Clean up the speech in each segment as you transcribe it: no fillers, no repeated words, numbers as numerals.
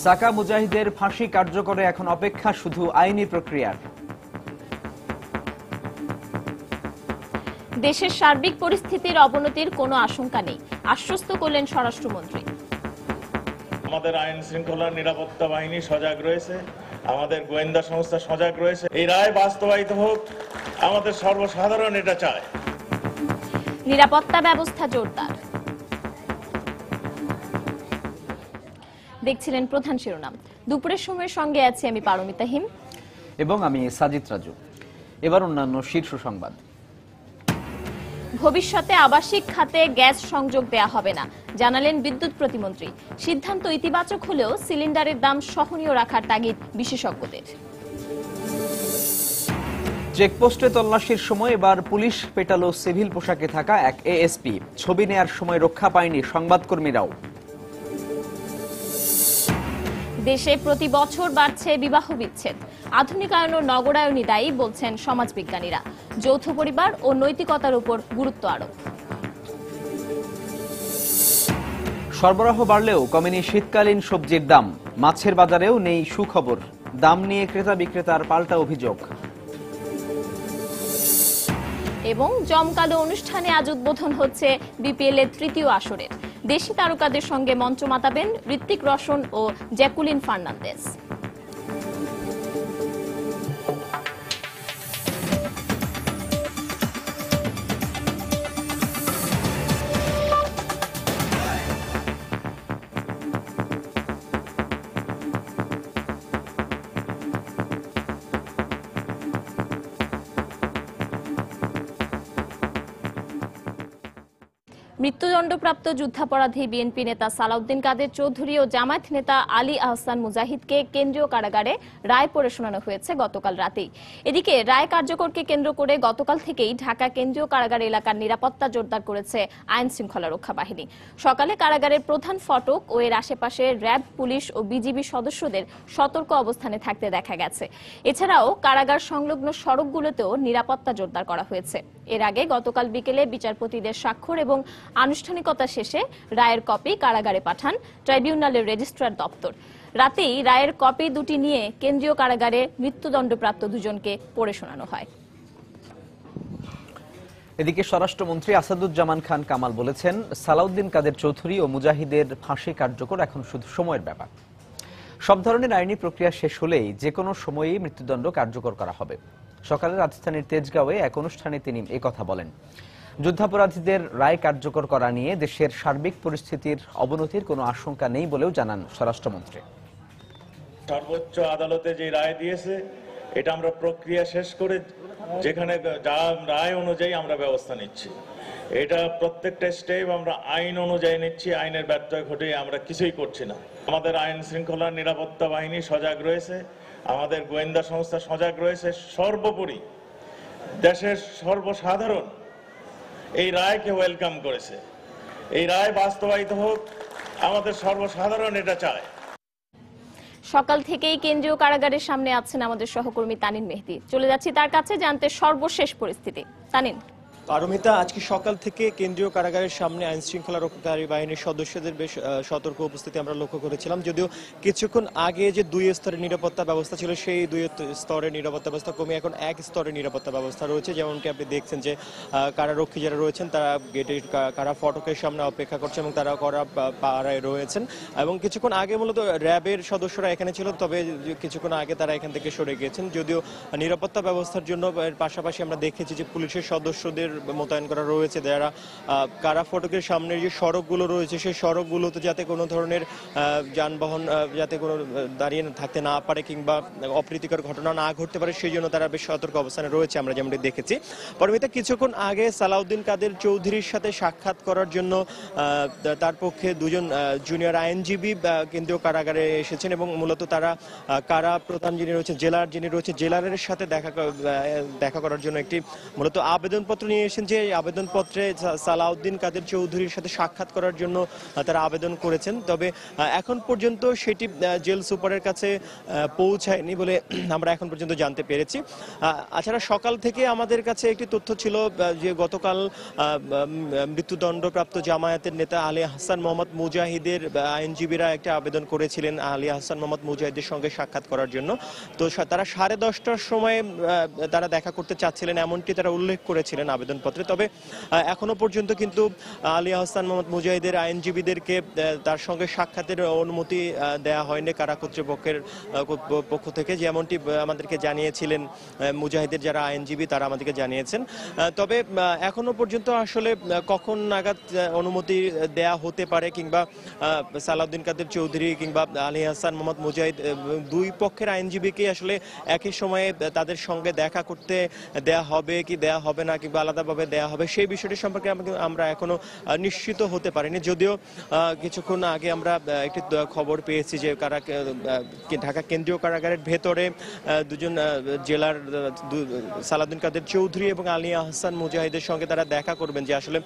সাকা মুজাহিদের ফাঁসি কার্যকরে এখন অপেক্ষা শুধু আইনি প্রক্রিয়ার। দেশের সার্বিক পরিস্থিতির অবনতির কোনো আশঙ্কা নেই, আশ্বস্ত করলেন স্বরাষ্ট্রমন্ত্রী। আমাদের আইন শৃঙ্খলা নিরাপত্তা বাহিনী সজাগ রয়েছে, আমাদের গোয়েন্দা সংস্থা সজাগ রয়েছে। এই রায় বাস্তবায়িত হোক, আমাদের সর্বসাধারণ এটা চায়। নিরাপত্তা ব্যবস্থা জোরদার। দেখছিলেন প্রধান শিরোনাম। দুপুরের সময়ের সঙ্গে আছি আমি পারমিতা হিম এবং আমি সাজিদ রাজু। এবার অন্যান্য শীর্ষ সংবাদ। ভবিষ্যতে আবাসিক খাতে গ্যাস সংযোগ দেয়া হবে না, জানালেন বিদ্যুৎ প্রতিমন্ত্রী। সিদ্ধান্ত ইতিবাচক হলেও সিলিন্ডারের দাম সহনীয় রাখার তাগিদ বিশেষজ্ঞদের। চেকপোস্টে তল্লাশির সময় এবার পুলিশ পেটালো সিভিল পোশাকে থাকা এক এএসপি। ছবি নেয়ার সময় রক্ষা পায়নি সংবাদকর্মীরাও। দেশে প্রতি বছর বাড়ছে বিবাহ বিচ্ছেদ। আধুনিকায়ন ও নগরায়নই দায়ী বলছেন সমাজবিজ্ঞানীরা। যৌথ পরিবার ও নৈতিকতার উপর গুরুত্ব আরোপ। সরবরাহ বাড়লেও কমেনি শীতকালীন সবজির দাম। মাছের বাজারেও নেই সুখবর। দাম নিয়ে ক্রেতা বিক্রেতার পাল্টা অভিযোগ। এবং জমকালো অনুষ্ঠানে আজ উদ্বোধন হচ্ছে বিপিএল এর তৃতীয় আসরের। দেশি তারকাদের সঙ্গে মঞ্চ মাতাবেন ঋত্বিক রোশন ও জ্যাকুলিন ফার্নান্দেজ। মৃত্যুদণ্ডপ্রাপ্ত যুদ্ধাপরাধী বিএনপি নেতা সালাউদ্দিন কাদের চৌধুরী ও জামায়াত নেতা আলী আহসান মুজাহিদকে কেন্দ্রীয় কারাগারে রায় পড়ে শোনানো হয়েছে গতকাল রাতেই। এদিকে রায় কার্যকরকে কেন্দ্র করে গতকাল থেকেই ঢাকা কেন্দ্রীয় কারাগার এলাকার নিরাপত্তা জোরদার করেছে আইন শৃঙ্খলা রক্ষা বাহিনী। সকালে কারাগারের প্রধান ফটক ও এর আশেপাশে র্যাব, পুলিশ ও বিজিবি সদস্যদের সতর্ক অবস্থানে থাকতে দেখা গেছে। এছাড়াও কারাগার সংলগ্ন সড়কগুলোতেও নিরাপত্তা জোরদার করা হয়েছে। এর আগে গতকাল বিকেলে বিচারপতিদের স্বাক্ষর এবং আনুষ্ঠানিকতা শেষে রায়ের কপি কারাগারে পাঠান ট্রাইব্যুনালের রেজিস্ট্রার দপ্তর। রাতেই রায়ের কপি দুটি নিয়ে কেন্দ্রীয় কারাগারে মৃত্যুদণ্ডপ্রাপ্ত দুজনকে পড়ে শোনানো হয়। এদিকে স্বরাষ্ট্রমন্ত্রী আসাদুজ্জামান খান কামাল বলেছেন, সালাউদ্দিন কাদের চৌধুরী ও মুজাহিদের ফাঁসি কার্যকর এখন শুধু সময়ের ব্যাপার। সব ধরনের আইনি প্রক্রিয়া শেষ হলেই যে কোনো সময়েই মৃত্যুদণ্ড কার্যকর করা হবে। সকালে রাজধানীর তেজগাঁওয়ে এক অনুষ্ঠানে তিনি একথা বলেন। যুদ্ধাপরাধীদের রায় কার্যকর করা নিয়ে দেশের সার্বিক পরিস্থিতির অবনতির কোনো আশঙ্কা নেই বলেও জানান স্বরাষ্ট্রমন্ত্রী। সর্বোচ্চ আদালতে যে রায় দিয়েছে, এটা আমরা প্রক্রিয়া শেষ করে যেখানে যা রায় অনুযায়ী আমরা ব্যবস্থা নিচ্ছি। এটা প্রত্যেকটা স্টেপ আমরা আইন অনুযায়ী নিচ্ছি। আইনের ব্যত্যয় ঘটে আমরা কিছুই করছি না। আমাদের আইন শৃঙ্খলা নিরাপত্তা বাহিনী সজাগ রয়েছে, আমাদের গোয়েন্দা সংস্থা সজাগ রয়েছে। সর্বোপরি দেশের সর্বসাধারণ এই রায়কে ওয়েলকাম করেছে। এই রায় বাস্তবায়িত হোক, আমাদের সর্বসাধারণ এটা চায়। সকাল থেকেই কেন্দ্রীয় কারাগারের সামনে আছেন আমাদের সহকর্মী তানিন মেহেদি। চলে যাচ্ছি তার কাছে জানতে সর্বশেষ পরিস্থিতি। তানিন। পারমিতা, আজকে সকাল থেকে কেন্দ্রীয় কারাগারের সামনে আইন শৃঙ্খলা রক্ষাকারী বাহিনীর সদস্যদের বেশ সতর্ক উপস্থিতি আমরা লক্ষ্য করেছিলাম। যদিও কিছুক্ষণ আগে যে দুই স্তরের নিরাপত্তা ব্যবস্থা ছিল, সেই দুই স্তরের নিরাপত্তা ব্যবস্থা কমে এখন এক স্তরের নিরাপত্তা ব্যবস্থা রয়েছে। যেমনটি আপনি দেখছেন যে কারারক্ষী যারা রয়েছেন তারা গেটের কারা ফটকের সামনে অপেক্ষা করছে এবং তারা করা পাড়ায় রয়েছেন। এবং কিছুক্ষণ আগে মূলত র্যাবের সদস্যরা এখানে ছিল, তবে কিছুক্ষণ আগে তারা এখান থেকে সরে গিয়েছেন। যদিও নিরাপত্তা ব্যবস্থার জন্য পাশাপাশি আমরা দেখেছি যে পুলিশের সদস্যদের মোতায়েন করা রয়েছে, যারা কারা ফটকের সামনে যে সড়কগুলো রয়েছে সেই সড়কগুলোতে যাতে কোনো ধরনের যানবাহন যাতে কোনো দাঁড়িয়ে থাকতে না পারে কিংবা অপ্রীতিকর ঘটনা না ঘটতে পারে, সেই জন্য তারা বেশ সতর্ক অবস্থানে রয়েছে আমরা যেমনটি দেখেছি। পরবর্তীতে কিছুক্ষণ আগে সালাউদ্দিন কাদের চৌধুরীর সাথে সাক্ষাৎ করার জন্য তার পক্ষে দুজন জুনিয়র আইনজীবী কেন্দ্রীয় কারাগারে এসেছেন এবং মূলত তারা কারা প্রধান যিনি রয়েছেন, যিনি রয়েছে জেলারের সাথে দেখা করার জন্য একটি মূলত আবেদনপত্র নিয়ে জানিয়েছেন যে এই আবেদনপত্রে সালাউদ্দিন কাদের চৌধুরীর সাথে সাক্ষাৎ করার জন্য তারা আবেদন করেছেন, তবে এখন পর্যন্ত সেটি জেল সুপারের কাছে পৌঁছায়নি বলে আমরা এখন পর্যন্ত জানতে পেরেছি। এছাড়া সকাল থেকে আমাদের কাছে একটি তথ্য ছিল যে গতকাল মৃত্যুদণ্ডপ্রাপ্ত জামায়াতের নেতা আলী আহসান মোহাম্মদ মুজাহিদের আইনজীবীরা একটা আবেদন করেছিলেন আলী আহসান মোহাম্মদ মুজাহিদের সঙ্গে সাক্ষাৎ করার জন্য। তো তারা 10:30টার সময় তারা দেখা করতে চাচ্ছিলেন, এমনটি তারা উল্লেখ করেছিলেন আবেদনপত্রে। তবে এখনো পর্যন্ত কিন্তু আলী আহসান মোহাম্মদ মুজাহিদের আইনজীবীদেরকে তার সঙ্গে সাক্ষাতের অনুমতি দেয়া হয়নি কারা কর্তৃপক্ষের পক্ষ থেকে, যেমনটি আমাদেরকে জানিয়েছিলেন মুজাহিদের যারা আইনজীবী তারা আমাদেরকে জানিয়েছেন। তবে এখনো পর্যন্ত আসলে কখন নাগাদ অনুমতি দেয়া হতে পারে কিংবা সালাউদ্দিন কাদের চৌধুরী কিংবা আলী আহসান মোহাম্মদ মুজাহিদ দুই পক্ষের আইনজীবীকে আসলে একই সময়ে তাদের সঙ্গে দেখা করতে দেয়া হবে কি দেয়া হবে না কিংবা আলাদাভাবে দেয়া হবে সেই বিষয়টি সম্পর্কে আমরা এখনো নিশ্চিত হতে পারিনি। যদিও কিছুক্ষণ আগে আমরা একটি খবর পেয়েছি যে ঢাকা কেন্দ্রীয় কারাগারের ভেতরে দুজন জেলার সালাউদ্দিন কাদের চৌধুরী এবং আলী আহসান মুজাহিদের সঙ্গে তারা দেখা করবেন, যে আসলে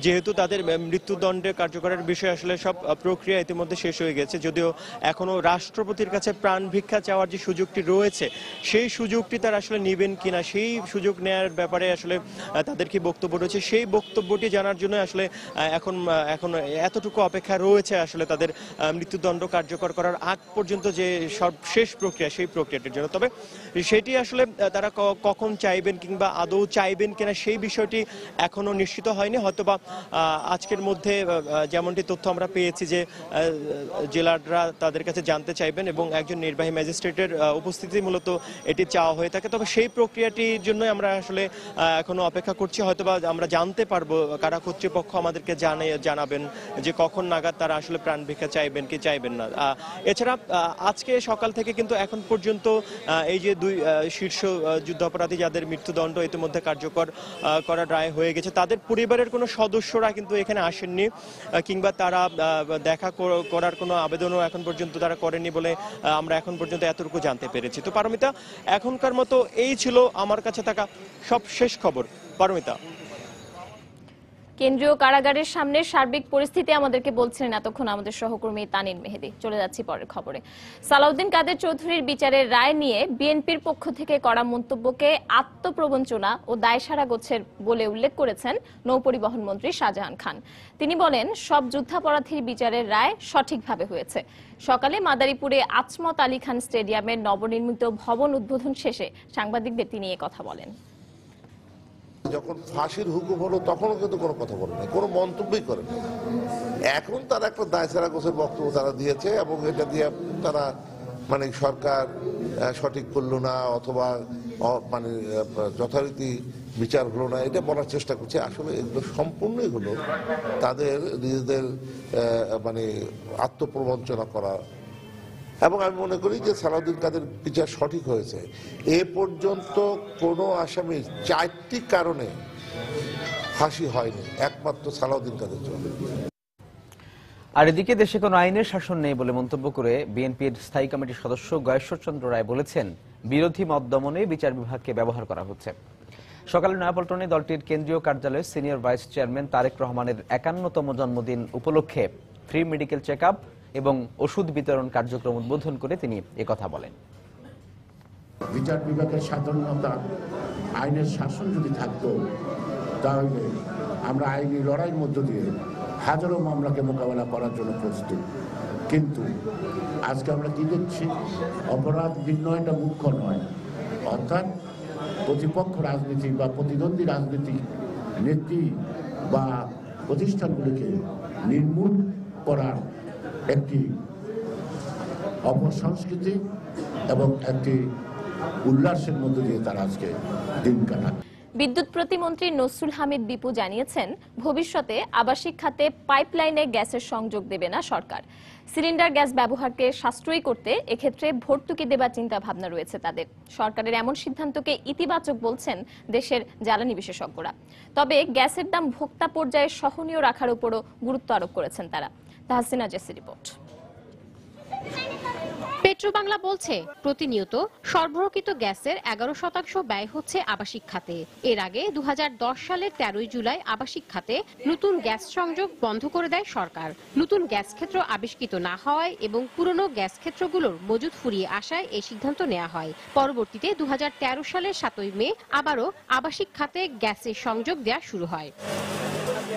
যেহেতু তাদের মৃত্যুদণ্ডে কার্যকরের বিষয়ে আসলে সব প্রক্রিয়া ইতিমধ্যে শেষ হয়ে গেছে, যদিও এখনো রাষ্ট্রপতির কাছে প্রাণ ভিক্ষা চাওয়ার যে সুযোগটি রয়েছে সেই সুযোগটি তারা আসলে নেবেন কিনা, সেই সুযোগ নেওয়ার ব্যাপারে আসলে তাদের কি বক্তব্য রয়েছে সেই বক্তব্যটি জানার জন্য আসলে এখন এতটুকু অপেক্ষা রয়েছে আসলে তাদের মৃত্যুদণ্ড কার্যকর করার আগ পর্যন্ত যে সর্বশেষ প্রক্রিয়া সেই প্রক্রিয়াটির জন্য। তবে সেটি আসলে তারা কখন চাইবেন কিংবা আদৌ চাইবেন কিনা সেই বিষয়টি এখনো নিশ্চিত হয়নি। হয়তোবা আজকের মধ্যে যেমনটি তথ্য আমরা পেয়েছি যে জেলাররা তাদের কাছে জানতে চাইবেন এবং একজন নির্বাহী ম্যাজিস্ট্রেটের উপস্থিতি মূলত এটি চাওয়া হয়ে থাকে। তবে সেই প্রক্রিয়াটির জন্য আমরা আসলে এখনো অপেক্ষা করছি। হয়তোবা আমরা জানতে পারবো কারা কর্তৃপক্ষ আমাদেরকে জানাবেন যে কখন নাগাদ তারা আসলে প্রাণ ভিক্ষা চাইবেন কি চাইবেন না। এছাড়া আজকে সকাল থেকে কিন্তু এখন পর্যন্ত এই যে দুই শীর্ষ যুদ্ধাপরাধী যাদের মৃত্যুদণ্ড ইতিমধ্যে কার্যকর করার রায় হয়ে গেছে তাদের পরিবারের কোনো সদস্যরা কিন্তু এখানে আসেননি কিংবা তারা দেখা করার কোনো আবেদনও এখন পর্যন্ত তারা করেনি বলে আমরা এখন পর্যন্ত এতটুকু জানতে পেরেছি। তো পারমিতা, এখনকার মতো এই ছিল আমার কাছে থাকা সব শেষ খবর। পারমিতা, কেন্দ্রীয় কারাগারের সামনে সার্বিক পরিস্থিতি আমাদেরকে বলছিলেন এতক্ষণ আমাদের সহকর্মী তানিন মেহেদি। চলে যাচ্ছি পরের খবরে। সালাউদ্দিন কাদের চৌধুরীর বিচারের রায় নিয়ে বিএনপির পক্ষ থেকে করা মন্তব্যকে আত্মপ্রবঞ্চনা ও দায়সারা গোছের বলে উল্লেখ করেছেন নৌপরিবহন মন্ত্রী শাহজাহান খান। তিনি বলেন, সব যুদ্ধাপরাধীর বিচারের রায় সঠিকভাবে হয়েছে। সকালে মাদারীপুরে আজমত আলী খান স্টেডিয়ামের নবনির্মিত ভবন উদ্বোধন শেষে সাংবাদিকদের তিনি এ কথা বলেন। যখন ফাঁসির হুকুম হলো তখনও কিন্তু কোনো কথা বলে নাই, কোনো মন্তব্যই করে নাই। এখন তারা একটা দায়সারা গোছের বক্তব্য তারা দিয়েছে এবং এটা দিয়ে তারা মানে সরকার সঠিক করলো না অথবা মানে যথারীতি বিচার হলো না এটা বলার চেষ্টা করছে। আসলে এগুলো সম্পূর্ণই হলো তাদের নিজেদের মানে আত্মপ্রবঞ্চনা করা। এবং আমি মনে করি যে সালাউদ্দিন কাদের বিচার সঠিক হয়েছে। এ পর্যন্ত কোনো আসামির 4টি কারণে ফাঁসি হয়নি, একমাত্র সালাউদ্দিন কাদের জন্য। আর এদিকে দেশে কোনো আইনের শাসন নেই বলে মন্তব্য করে বিএনপির স্থায়ী কমিটির সদস্য গয়েশ্বরচন্দ্র রায় বলেছেন, বিরোধী মত দমনে বিচার বিভাগকে ব্যবহার করা হচ্ছে। সকালে নয়াপল্টনে দলটির কেন্দ্রীয় কার্যালয়ে সিনিয়র ভাইস চেয়ারম্যান তারেক রহমানের 51তম জন্মদিন উপলক্ষে ফ্রি মেডিকেল চেক আপ এবং ওষুধ বিতরণ কার্যক্রম উদ্বোধন করে তিনি একথা বলেন। বিচার বিভাগের স্বাধীনতা, আইনের শাসন যদি থাকতো তাহলে আমরা আইনি লড়াইয়ের মধ্য দিয়ে হাজারো মামলাকে মোকাবেলা করার জন্য প্রস্তুত। কিন্তু আজকে আমরা কি দেখছি, অপরাধ নির্ণয়টা মুখ্য নয়, অর্থাৎ প্রতিপক্ষ রাজনীতি বা প্রতিদ্বন্দ্বী রাজনীতি নেত্রী বা প্রতিষ্ঠানগুলিকে নির্মূল করার একটি অপসংস্কৃতি এবং একটি উল্লাসের মধ্য দিয়ে তারা আজকে দিন কাটায়। বিদ্যুৎ প্রতিমন্ত্রী নসরুল হামিদ বিপু জানিয়েছেন, ভবিষ্যতে আবাসিক খাতে পাইপলাইনে গ্যাসের সংযোগ দেবে না সরকার। সিলিন্ডার গ্যাস ব্যবহারকে সাশ্রয়ী করতে এক্ষেত্রে ভর্তুকি দেবার চিন্তা ভাবনা রয়েছে তাদের। সরকারের এমন সিদ্ধান্তকে ইতিবাচক বলছেন দেশের জ্বালানি বিশেষজ্ঞরা। তবে গ্যাসের দাম ভোক্তা পর্যায়ে সহনীয় রাখার উপরও গুরুত্ব আরোপ করেছেন তারা। Tahsina JC report. পেট্রোবাংলা বলছে, প্রতিনিয়ত সরবরাহকৃত গ্যাসের 11% ব্যয় হচ্ছে আবাসিক খাতে। এর আগে 2010 সালের 13 জুলাই আবাসিক খাতে নতুন গ্যাস সংযোগ বন্ধ করে দেয় সরকার। নতুন গ্যাস ক্ষেত্র আবিষ্কৃত না হওয়ায় এবং পুরনো গ্যাস ক্ষেত্রগুলোর মজুদ ফুরিয়ে আসায় এই সিদ্ধান্ত নেওয়া হয়। পরবর্তীতে 2013 সালের 7 মে আবারও আবাসিক খাতে গ্যাসের সংযোগ দেওয়া শুরু হয়।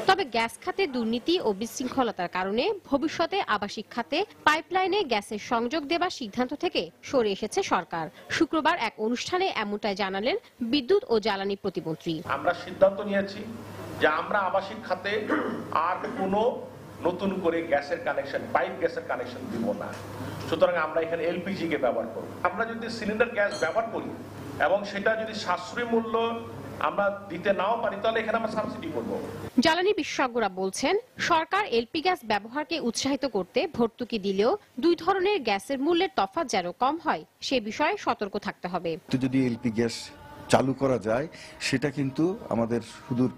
তবে গ্যাস খাতে দুর্নীতি ও বিশৃঙ্খলতার কারণে ভবিষ্যতে আবাসিক খাতে পাইপলাইনে গ্যাসের সংযোগ দেবার সিদ্ধান্ত থেকে সরে এসেছে সরকার। শুক্রবার এক অনুষ্ঠানে এমনটাই জানালেন বিদ্যুৎ ও জ্বালানি প্রতিমন্ত্রী। আমরা সিদ্ধান্ত নিয়েছি যে আমরা আবাসিক খাতে আর কোনো নতুন করে গ্যাসের কানেকশন, পাইপ গ্যাসের কানেকশন দিব না। সুতরাং আমরা এখানে এলপিজি কে ব্যবহার করব। আমরা যদি সিলিন্ডার গ্যাস ব্যবহার করি এবং সেটা যদি সাশ্রয়ী মূল্য আমরা দিতে নাও পারি, তাহলে এখানে আমরা সাবসিডি করব। জ্বালানি বিশেষজ্ঞরা বলছেন, সরকার এলপি গ্যাস ব্যবহারকে উৎসাহিত করতে ভর্তুকি দিলেও দুই ধরনের গ্যাসের মূল্যের তফাৎ যেন কম হয় সে বিষয়ে সতর্ক থাকতে হবে। যদি এলপি গ্যাস চালু করা যায়, সেটা কিন্তু আমাদের সুদূর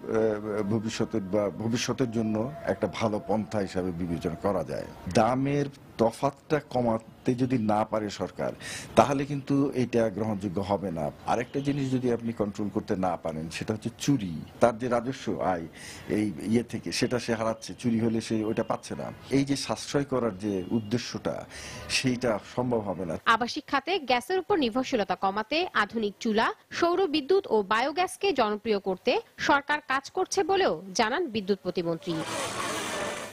ভবিষ্যতের জন্য একটা ভালো পন্থা হিসাবে বিবেচনা করা যায়। দামের তফাৎটা কমাতে যদি না পারে সরকার, তাহলে কিন্তু এটা গ্রহণযোগ্য হবে না। আরেকটা জিনিস যদি আপনি কন্ট্রোল করতে না পারেন, সেটা হচ্ছে চুরি। তার যে রাজস্ব আয় এই থেকে, সেটা সে হারাচ্ছে। চুরি হলে সে ওইটা পাচ্ছে না। এই যে সাশ্রয় করার যে উদ্দেশ্যটা, সেইটা সম্ভব হবে না। আবাসিক খাতে গ্যাসের উপর নির্ভরশীলতা কমাতে আধুনিক চুলা, সৌর বিদ্যুৎ ও বায়োগ্যাসকে জনপ্রিয় করতে সরকার কাজ করছে বলেও জানান বিদ্যুৎ প্রতিমন্ত্রী।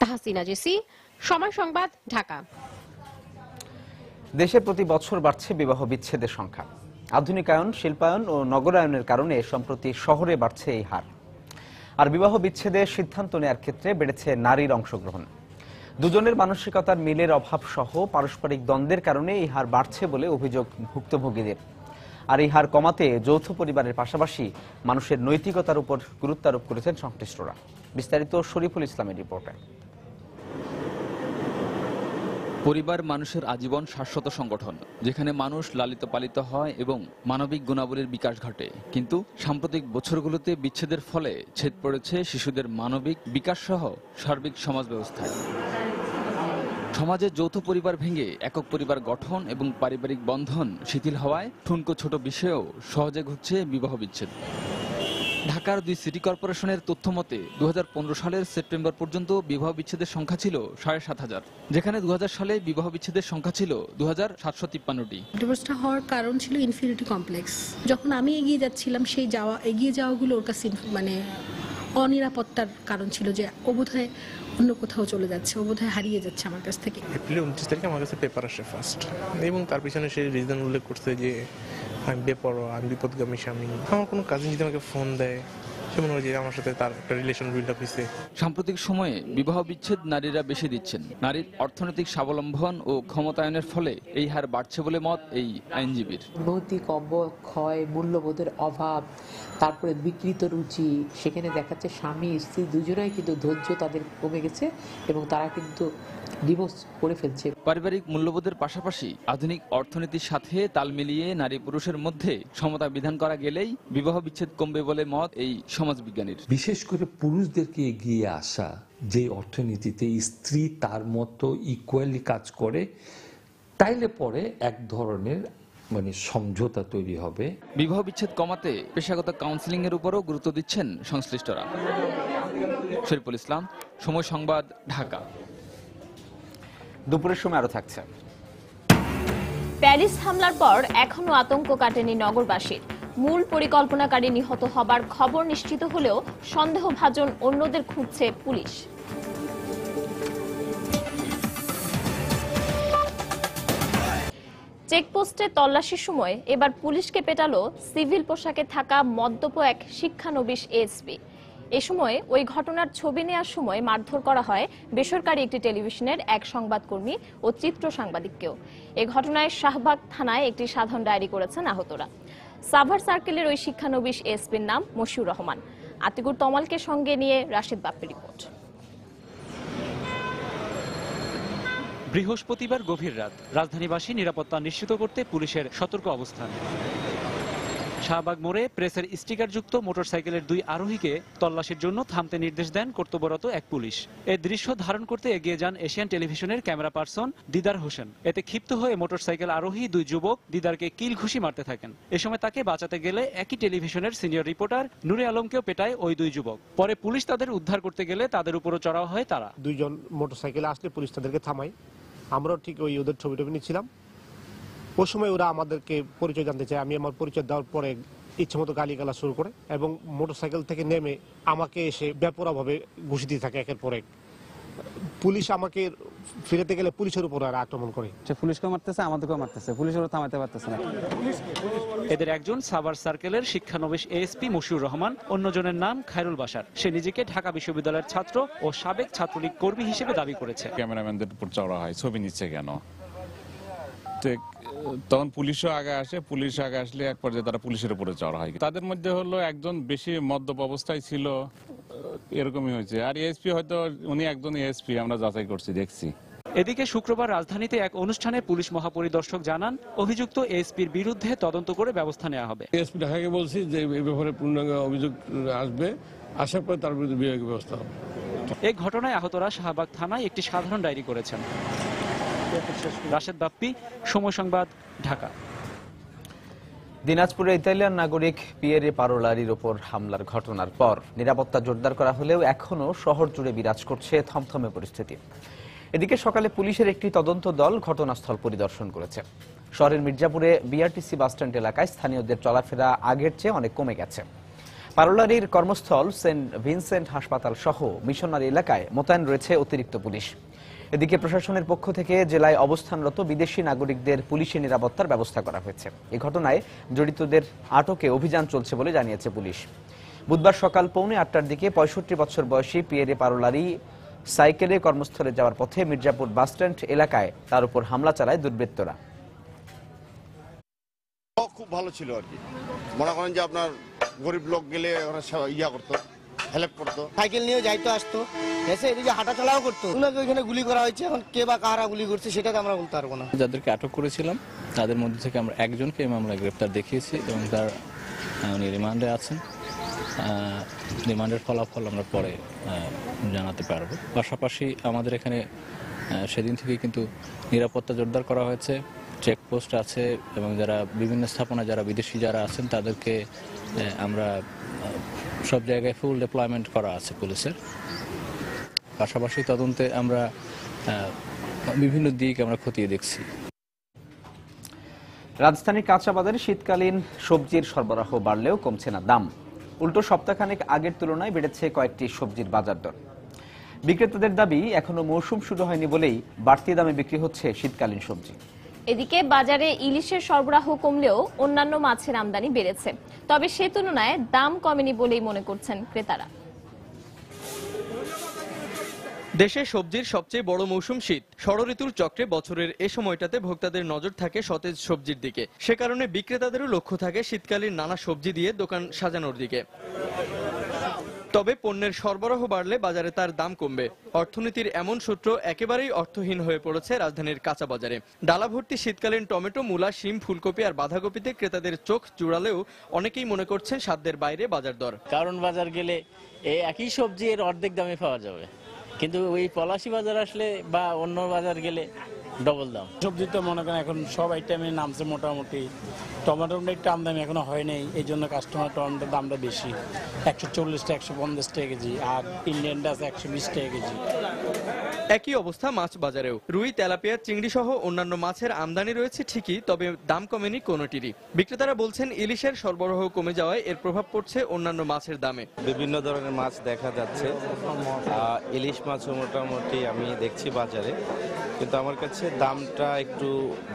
তাহসিনা জেসি, সময় সংবাদ, ঢাকা। দেশে প্রতি বছর বাড়ছে বিবাহ বিচ্ছেদের সংখ্যা। আধুনিকায়ন, শিল্পায়ন ও নগরায়নের কারণে সম্প্রতি শহরে বাড়ছে এই হার। আর বিবাহ বিচ্ছেদের সিদ্ধান্ত নেয়ার ক্ষেত্রে বেড়েছে নারীর অংশগ্রহণ। দুজনের মানসিকতার মিলের অভাব সহ পারস্পরিক দ্বন্দ্বের কারণে এই হার বাড়ছে বলে অভিযোগ ভুক্তভোগীদের। আর এই হার কমাতে যৌথ পরিবারের পাশাপাশি মানুষের নৈতিকতার উপর গুরুত্ব আরোপ করেছেন সংশ্লিষ্টরা। বিস্তারিত শরীফুল ইসলামের রিপোর্টে। পরিবার মানুষের আজীবন শাশ্বত সংগঠন, যেখানে মানুষ লালিত পালিত হয় এবং মানবিক গুণাবলীর বিকাশ ঘটে। কিন্তু সাম্প্রতিক বছরগুলোতে বিচ্ছেদের ফলে ছেদ পড়েছে শিশুদের মানবিক বিকাশ সহ সার্বিক সমাজ ব্যবস্থায়। সমাজে যৌথ পরিবার ভেঙে একক পরিবার গঠন এবং পারিবারিক বন্ধন শিথিল হওয়ায় ঠুনকো ছোট বিষয়েও সহজে ঘটছে বিবাহ বিচ্ছেদ। ঢাকার 2 সিটি কর্পোরেশনের তথ্য মতে 2015 সালের সেপ্টেম্বর পর্যন্ত বিবাহ বিচ্ছেদের সংখ্যা ছিল 7,500, যেখানে 2000 সালে বিবাহ বিচ্ছেদের সংখ্যা ছিল 2753টি। ডিভোর্সটা হওয়ার কারণ ছিল ইনফিনিটি কমপ্লেক্স। যখন আমি এগিয়ে যাচ্ছিলাম, সেই এগিয়ে যাওয়াগুলো ওর কাছে মানে অনিরাপত্তার কারণ ছিল, যে ও বোধহয় অন্য কোথাও চলে যাচ্ছে, ও বোধহয় হারিয়ে যাচ্ছে আমার কাছ থেকে। এপ্রিল 29 তারিখে আমার কাছে পেপার আসে ফার্স্ট, এবং তার পিছনে সেই রিজন উল্লেখ করছে যে আমি বেপরোয়া, আমি বিপদগামী স্বামী। আমার কোনো কাজিন যদি আমাকে ফোন দেয়, সেমন যে আমার সাথে তার একটা রিলেশন বিল্ড আপ হয়েছে। সাম্প্রতিক সময়ে বিবাহ বিচ্ছেদ নারীরা বেশি দিচ্ছেন। নারীর অর্থনৈতিক স্বাবলম্বন ও ক্ষমতায়নের ফলে এই হার বাড়ছে বলে মত এই আইনজীবীর। ভৌতিক অবক্ষয়, মূল্যবোধের অভাব, তারপরে বিকৃত রুচি, সেখানে দেখাচ্ছে স্বামী স্ত্রী দুজনেই কিন্তু ধৈর্য তাদের কমে গেছে এবং তারা কিন্তু ডিভোর্স করে ফেলছে। পারিবারিক মূল্যবোধের পাশাপাশি আধুনিক অর্থনীতির সাথে তাল মিলিয়ে নারী পুরুষের মধ্যে সমতা বিধান করা গেলেই বিবাহ বিচ্ছেদ কমবে বলে মত এই সমাজবিজ্ঞানীর। বিশেষ করে পুরুষদেরকে এগিয়ে আসা, যে অর্থনীতিতে স্ত্রী তার মতো ইকুয়ালি কাজ করে, তাইলে পরে এক ধরনের সমঝোতা তৈরি হবে। বিবাহ বিচ্ছেদ কমাতে পেশাগত কাউন্সেলিং এর উপরও গুরুত্ব দিচ্ছেন সংশ্লিষ্টরা। শরীফুল ইসলাম, সময় সংবাদ, ঢাকা। দুপুরের সময় আরো থাকছে। প্যারিস হামলার পর এখনো আতঙ্ক কাটেনি নগরবাসীর। মূল পরিকল্পনাকারী নিহত হবার খবর নিশ্চিত হলেও সন্দেহভাজন অন্যদের খুঁজছে পুলিশ। চেকপোস্টে তল্লাশির সময় এবার পুলিশকে পেটালো সিভিল পোশাকে থাকা মদ্যপ এক শিক্ষানবিশ এএসপি। এ সময় ওই ঘটনার ছবি নেওয়ার সময় মারধর করা হয় বেসরকারি একটি টেলিভিশনের এক সংবাদকর্মী ও চিত্র সাংবাদিককেও। এ ঘটনায় শাহবাগ থানায় একটি সাধারণ ডায়েরি করেছেন আহতরা। সাভার সার্কেলের ওই শিক্ষানবিশ এএসপির নাম মশিউর রহমান। আতিকুর তমালকে সঙ্গে নিয়ে রাশিদ বাপ্পির রিপোর্ট। বৃহস্পতিবার গভীর রাত, রাজধানীবাসী নিরাপত্তা নিশ্চিত করতে পুলিশের সতর্ক অবস্থান। শাহবাগ মোড়ে প্রেসের স্টিকারযুক্ত মোটরসাইকেলের 2 আরোহীকে তল্লাশির জন্য থামতে নির্দেশ দেন কর্তব্যরত এক পুলিশ। এই দৃশ্য ধারণ করতে এগিয়ে যান এশিয়ান টেলিভিশনের ক্যামেরা পার্সন দিদার হোসেন। এতে ক্ষিপ্ত হয়ে মোটরসাইকেল আরোহী 2 যুবক দিদারকে কিল ঘুষি মারতে থাকেন। এ সময় তাকে বাঁচাতে গেলে একই টেলিভিশনের সিনিয়র রিপোর্টার নুরে আলমকেও পেটায় ওই 2 যুবক। পরে পুলিশ তাদের উদ্ধার করতে গেলে তাদের উপরও চড়াও হয় তারা। 2 জন মোটরসাইকেলে আসলে পুলিশ তাদেরকে থামায়। আমরাও ঠিক ওই ওদের ছবি নিচ্ছিলাম। ওই সময় ওরা আমাদেরকে পরিচয় জানতে চায়। আমি আমার পরিচয় দেওয়ার পরে ইচ্ছেমতো গালিগালা শুরু করে এবং মোটরসাইকেল থেকে নেমে আমাকে এসে বেপরোয়াভাবে ঘুষি দিয়ে থাকে একের পর এক। পুলিশ আমাকে ফিরতে গেলে পুলিশের উপর আর আক্রমণ করে। পুলিশকেও মারতেছে, আমাদেরকেও মারতেছে, পুলিশেরও থামাতে পারতেছে না। এদের একজন সাভার সার্কেলের শিক্ষানবিশ এএসপি মশিউর রহমান, অন্যজনের নাম খায়রুল বাশার। সে নিজেকে ঢাকা বিশ্ববিদ্যালয়ের ছাত্র ও সাবেক ছাত্রলীগ কর্মী হিসেবে দাবি করেছে। ক্যামেরাম্যানদের উপর চড়া হয়, ছবি নিচ্ছে কেন? তখন পুলিশও আগে আসে, পুলিশ আগে আসলে এক পর্যায়ে তারা পুলিশের উপরে চড়া হয়। তাদের মধ্যে হলো একজন বেশি মদ্যপ অবস্থায় ছিল, এরকমই হয়েছে। আর এএসপি হয়তো উনি একজন এএসপি, আমরা যাচাই করছি, দেখছি। এদিকে শুক্রবার রাজধানীতে এক অনুষ্ঠানে পুলিশ মহাপরিদর্শক জানান, অভিযুক্ত এএসপির বিরুদ্ধে তদন্ত করে ব্যবস্থা নেওয়া হবে। এএসপি ঢাকাকে বলছি যে এই ব্যাপারে পূর্ণাঙ্গ অভিযোগ আসবে, আসার পর তার বিরুদ্ধে বিভাগীয় ব্যবস্থা হবে। এই ঘটনায় আহতরা শাহবাগ থানায় একটি সাধারণ ডায়েরি করেছেন। রাশেদ বাপ্পি, সময় সংবাদ, ঢাকা। দিনাজপুরে ইতালিয়ান নাগরিক পিয়েরে পারোলারির ওপর হামলার ঘটনার পর নিরাপত্তা জোরদার করা হলেও এখনও শহর জুড়ে বিরাজ করছে থমথমে পরিস্থিতি। এদিকে সকালে পুলিশের একটি তদন্ত দল ঘটনাস্থল পরিদর্শন করেছে। শহরের মির্জাপুরে বিআরটিসি বাসস্ট্যান্ড এলাকায় স্থানীয়দের চলাফেরা আগের চেয়ে অনেক কমে গেছে। পারোলারির কর্মস্থল সেন্ট ভিনসেন্ট হাসপাতাল সহ মিশনারি এলাকায় মোতায়েন রয়েছে অতিরিক্ত পুলিশ। এদিকে প্রশাসনের পক্ষ থেকে জেলায় অবস্থানরত বিদেশি নাগরিকদের পুলিশি নিরাপত্তার ব্যবস্থা করা হয়েছে। এই ঘটনায় জড়িতদের আটকে অভিযান চলছে বলে জানিয়েছে পুলিশ। বুধবার সকাল 8:45টার দিকে 65 বছর বয়সী পিয়েরে পারোলারি সাইকেলে কর্মস্থলে যাওয়ার পথে মির্জাপুর বাসস্ট্যান্ড এলাকায় তার উপর হামলা চালায় দুর্বৃত্তরা। খুব ভালো ছিল আর কি, মনে করেন যে আপনার গরিব লোক গেলে ওরা ইয়া করতো, হেল্প করতো, সাইকেল নিয়ে যাইতো আসতো, এসে এদিকে হাঁটা চলাও করতো। ওনাকে ওইখানে গুলি করা হয়েছে, এখন কে বা কারা গুলি করছে সেটা তো আমরা বলতে পারবো না। যাদেরকে আটক করেছিলাম তাদের মধ্যে থেকে আমরা একজনকে মামলা গ্রেপ্তার দেখিয়েছি এবং তার উনি রিমান্ডে আছেন। রিমান্ডের ফলাফল আমরা পরে জানাতে পারবো। পাশাপাশি আমাদের এখানে সেদিন থেকে কিন্তু নিরাপত্তা জোরদার করা হয়েছে, চেকপোস্ট আছে এবং যারা বিভিন্ন স্থাপনা যারা বিদেশি যারা আছেন তাদেরকে আমরা সব জায়গায় ফুল ডিপ্লয়মেন্ট করা আছে পুলিশের। পাশাপাশি তদন্তে আমরা বিভিন্ন দিক আমরা খতিয়ে দেখছি। রাজধানীর কাঁচা বাজারে শীতকালীন সবজির সরবরাহ বাড়লেও কমছে না দাম। উল্টো সপ্তাহখানেক আগের তুলনায় বেড়েছে কয়েকটি সবজির বাজার দর। বিক্রেতাদের দাবি, এখনো মৌসুম শুরু হয়নি বলেই বাড়তি দামে বিক্রি হচ্ছে শীতকালীন সবজি। এদিকে বাজারে ইলিশের সরবরাহ কমলেও অন্যান্য মাছের আমদানি বেড়েছে, তবে সে তুলনায় দাম কমেনি বলেই মনে করছেন ক্রেতারা। দেশে সবজির সবচেয়ে বড় মৌসুম শীত। ষড়ঋতুর চক্রে বছরের এ সময়টাতে ভোক্তাদের নজর থাকে সতেজ সবজির দিকে। সে কারণে বিক্রেতাদেরও লক্ষ্য থাকে শীতকালীন নানা সবজি দিয়ে দোকান সাজানোর দিকে। তবে পণ্যের সরবরাহ বাড়লে বাজারে তার দাম কমবে। অর্থনীতির এমন সূত্র একেবারেই অর্থহীন হয়ে পড়েছে রাজধানীর কাঁচা বাজারে। ডালা ভর্তি শীতকালীন টমেটো, মূলা, শিম, ফুলকপি আর বাঁধাকপিতে ক্রেতাদের চোখ জুড়ালেও অনেকেই মনে করছেন সাধ্যের বাইরে বাজার দর। কারণ বাজার গেলে এই একই সবজি এর অর্ধেক দামে পাওয়া যাবে, কিন্তু ওই পলাশী বাজার আসলে বা অন্য বাজার গেলে ডবল দাম। সবজি তো মনে করেন এখন সব আইটেমে নামছে মোটামুটি। টমেটোর একটু আমদানি এখনো হয় নাই, এই জন্য কাস্টমার টমেটোর দামটা বেশি, 140 টাকা 150 টাকা কেজি, আর ইন্ডিয়ানটা আছে 120 টাকা কেজি। একই অবস্থা মাছ বাজারেও। রুই, তেলাপিয়া, চিংড়ি সহ অন্যান্য মাছের আমদানি রয়েছে ঠিকই, তবে দাম কমেনি কোনোটিরই। বিক্রেতারা বলছেন ইলিশের সরবরাহ কমে যাওয়ায় এর প্রভাব পড়ছে অন্যান্য মাছের দামে। বিভিন্ন ধরনের মাছ দেখা যাচ্ছে, ইলিশ মাছও মোটামুটি আমি দেখছি বাজারে, কিন্তু আমার কাছে দামটা একটু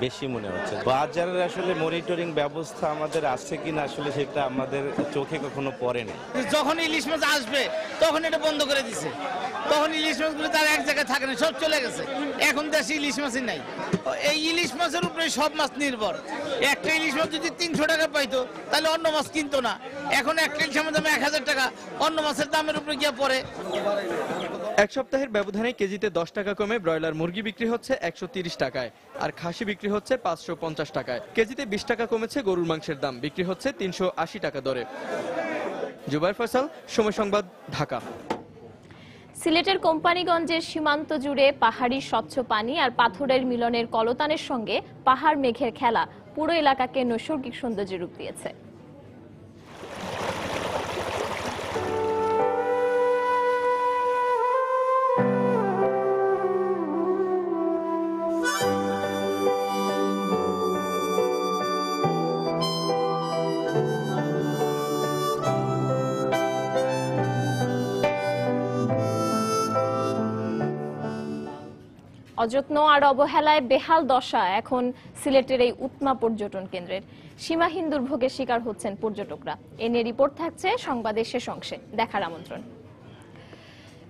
বেশি মনে হচ্ছে। বাজারের আসলে মনিটরিং ব্যবস্থা আমাদের আছে কিনা আসলে সেটা আমাদের চোখে কখনো পড়ে না। যখন ইলিশ মাছ আসবে তখন এটা বন্ধ করে দিছে, তখন ইলিশ মাছগুলো তার এক জায়গায় থাকে না, সব চলে গেছে। এখন দেশে ইলিশ মাছই নাই। এই ইলিশ মাছের উপরে সব মাছ নির্ভর। একটা ইলিশ মাছ যদি 300 টাকা পাইতো তাহলে অন্য মাছ কিনতো না। এখন একটা ইলিশ মাছের দাম 1000 টাকা, অন্য মাছের দামের উপরে গিয়ে পড়ে। এক সপ্তাহের ব্যবধানে কেজিতে 10 টাকা কমে ব্রয়লার মুরগি বিক্রি হচ্ছে 130 টাকায়, আর খাসি বিক্রি হচ্ছে 550 টাকায়। কেজিতে 20 টাকা কমেছে গরুর মাংসের দাম, বিক্রি হচ্ছে 380 টাকা দরে। জুবাইর ফয়সাল, সময় সংবাদ, ঢাকা। সিলেটের কোম্পানিগঞ্জের সীমান্ত জুড়ে পাহাড়ি স্বচ্ছ পানি আর পাথরের মিলনের কলতানের সঙ্গে পাহাড় মেঘের খেলা পুরো এলাকাকে নৈসর্গিক সৌন্দর্যে রূপ দিয়েছে। অযত্ন আর অবহেলায় বেহাল দশা এখন সিলেটের এই উৎমা পর্যটন কেন্দ্রের। সীমাহীন দুর্ভোগের শিকার হচ্ছেন পর্যটকরা। এ নিয়ে রিপোর্ট থাকছে সংবাদের শেষ অংশে, দেখার আমন্ত্রণ।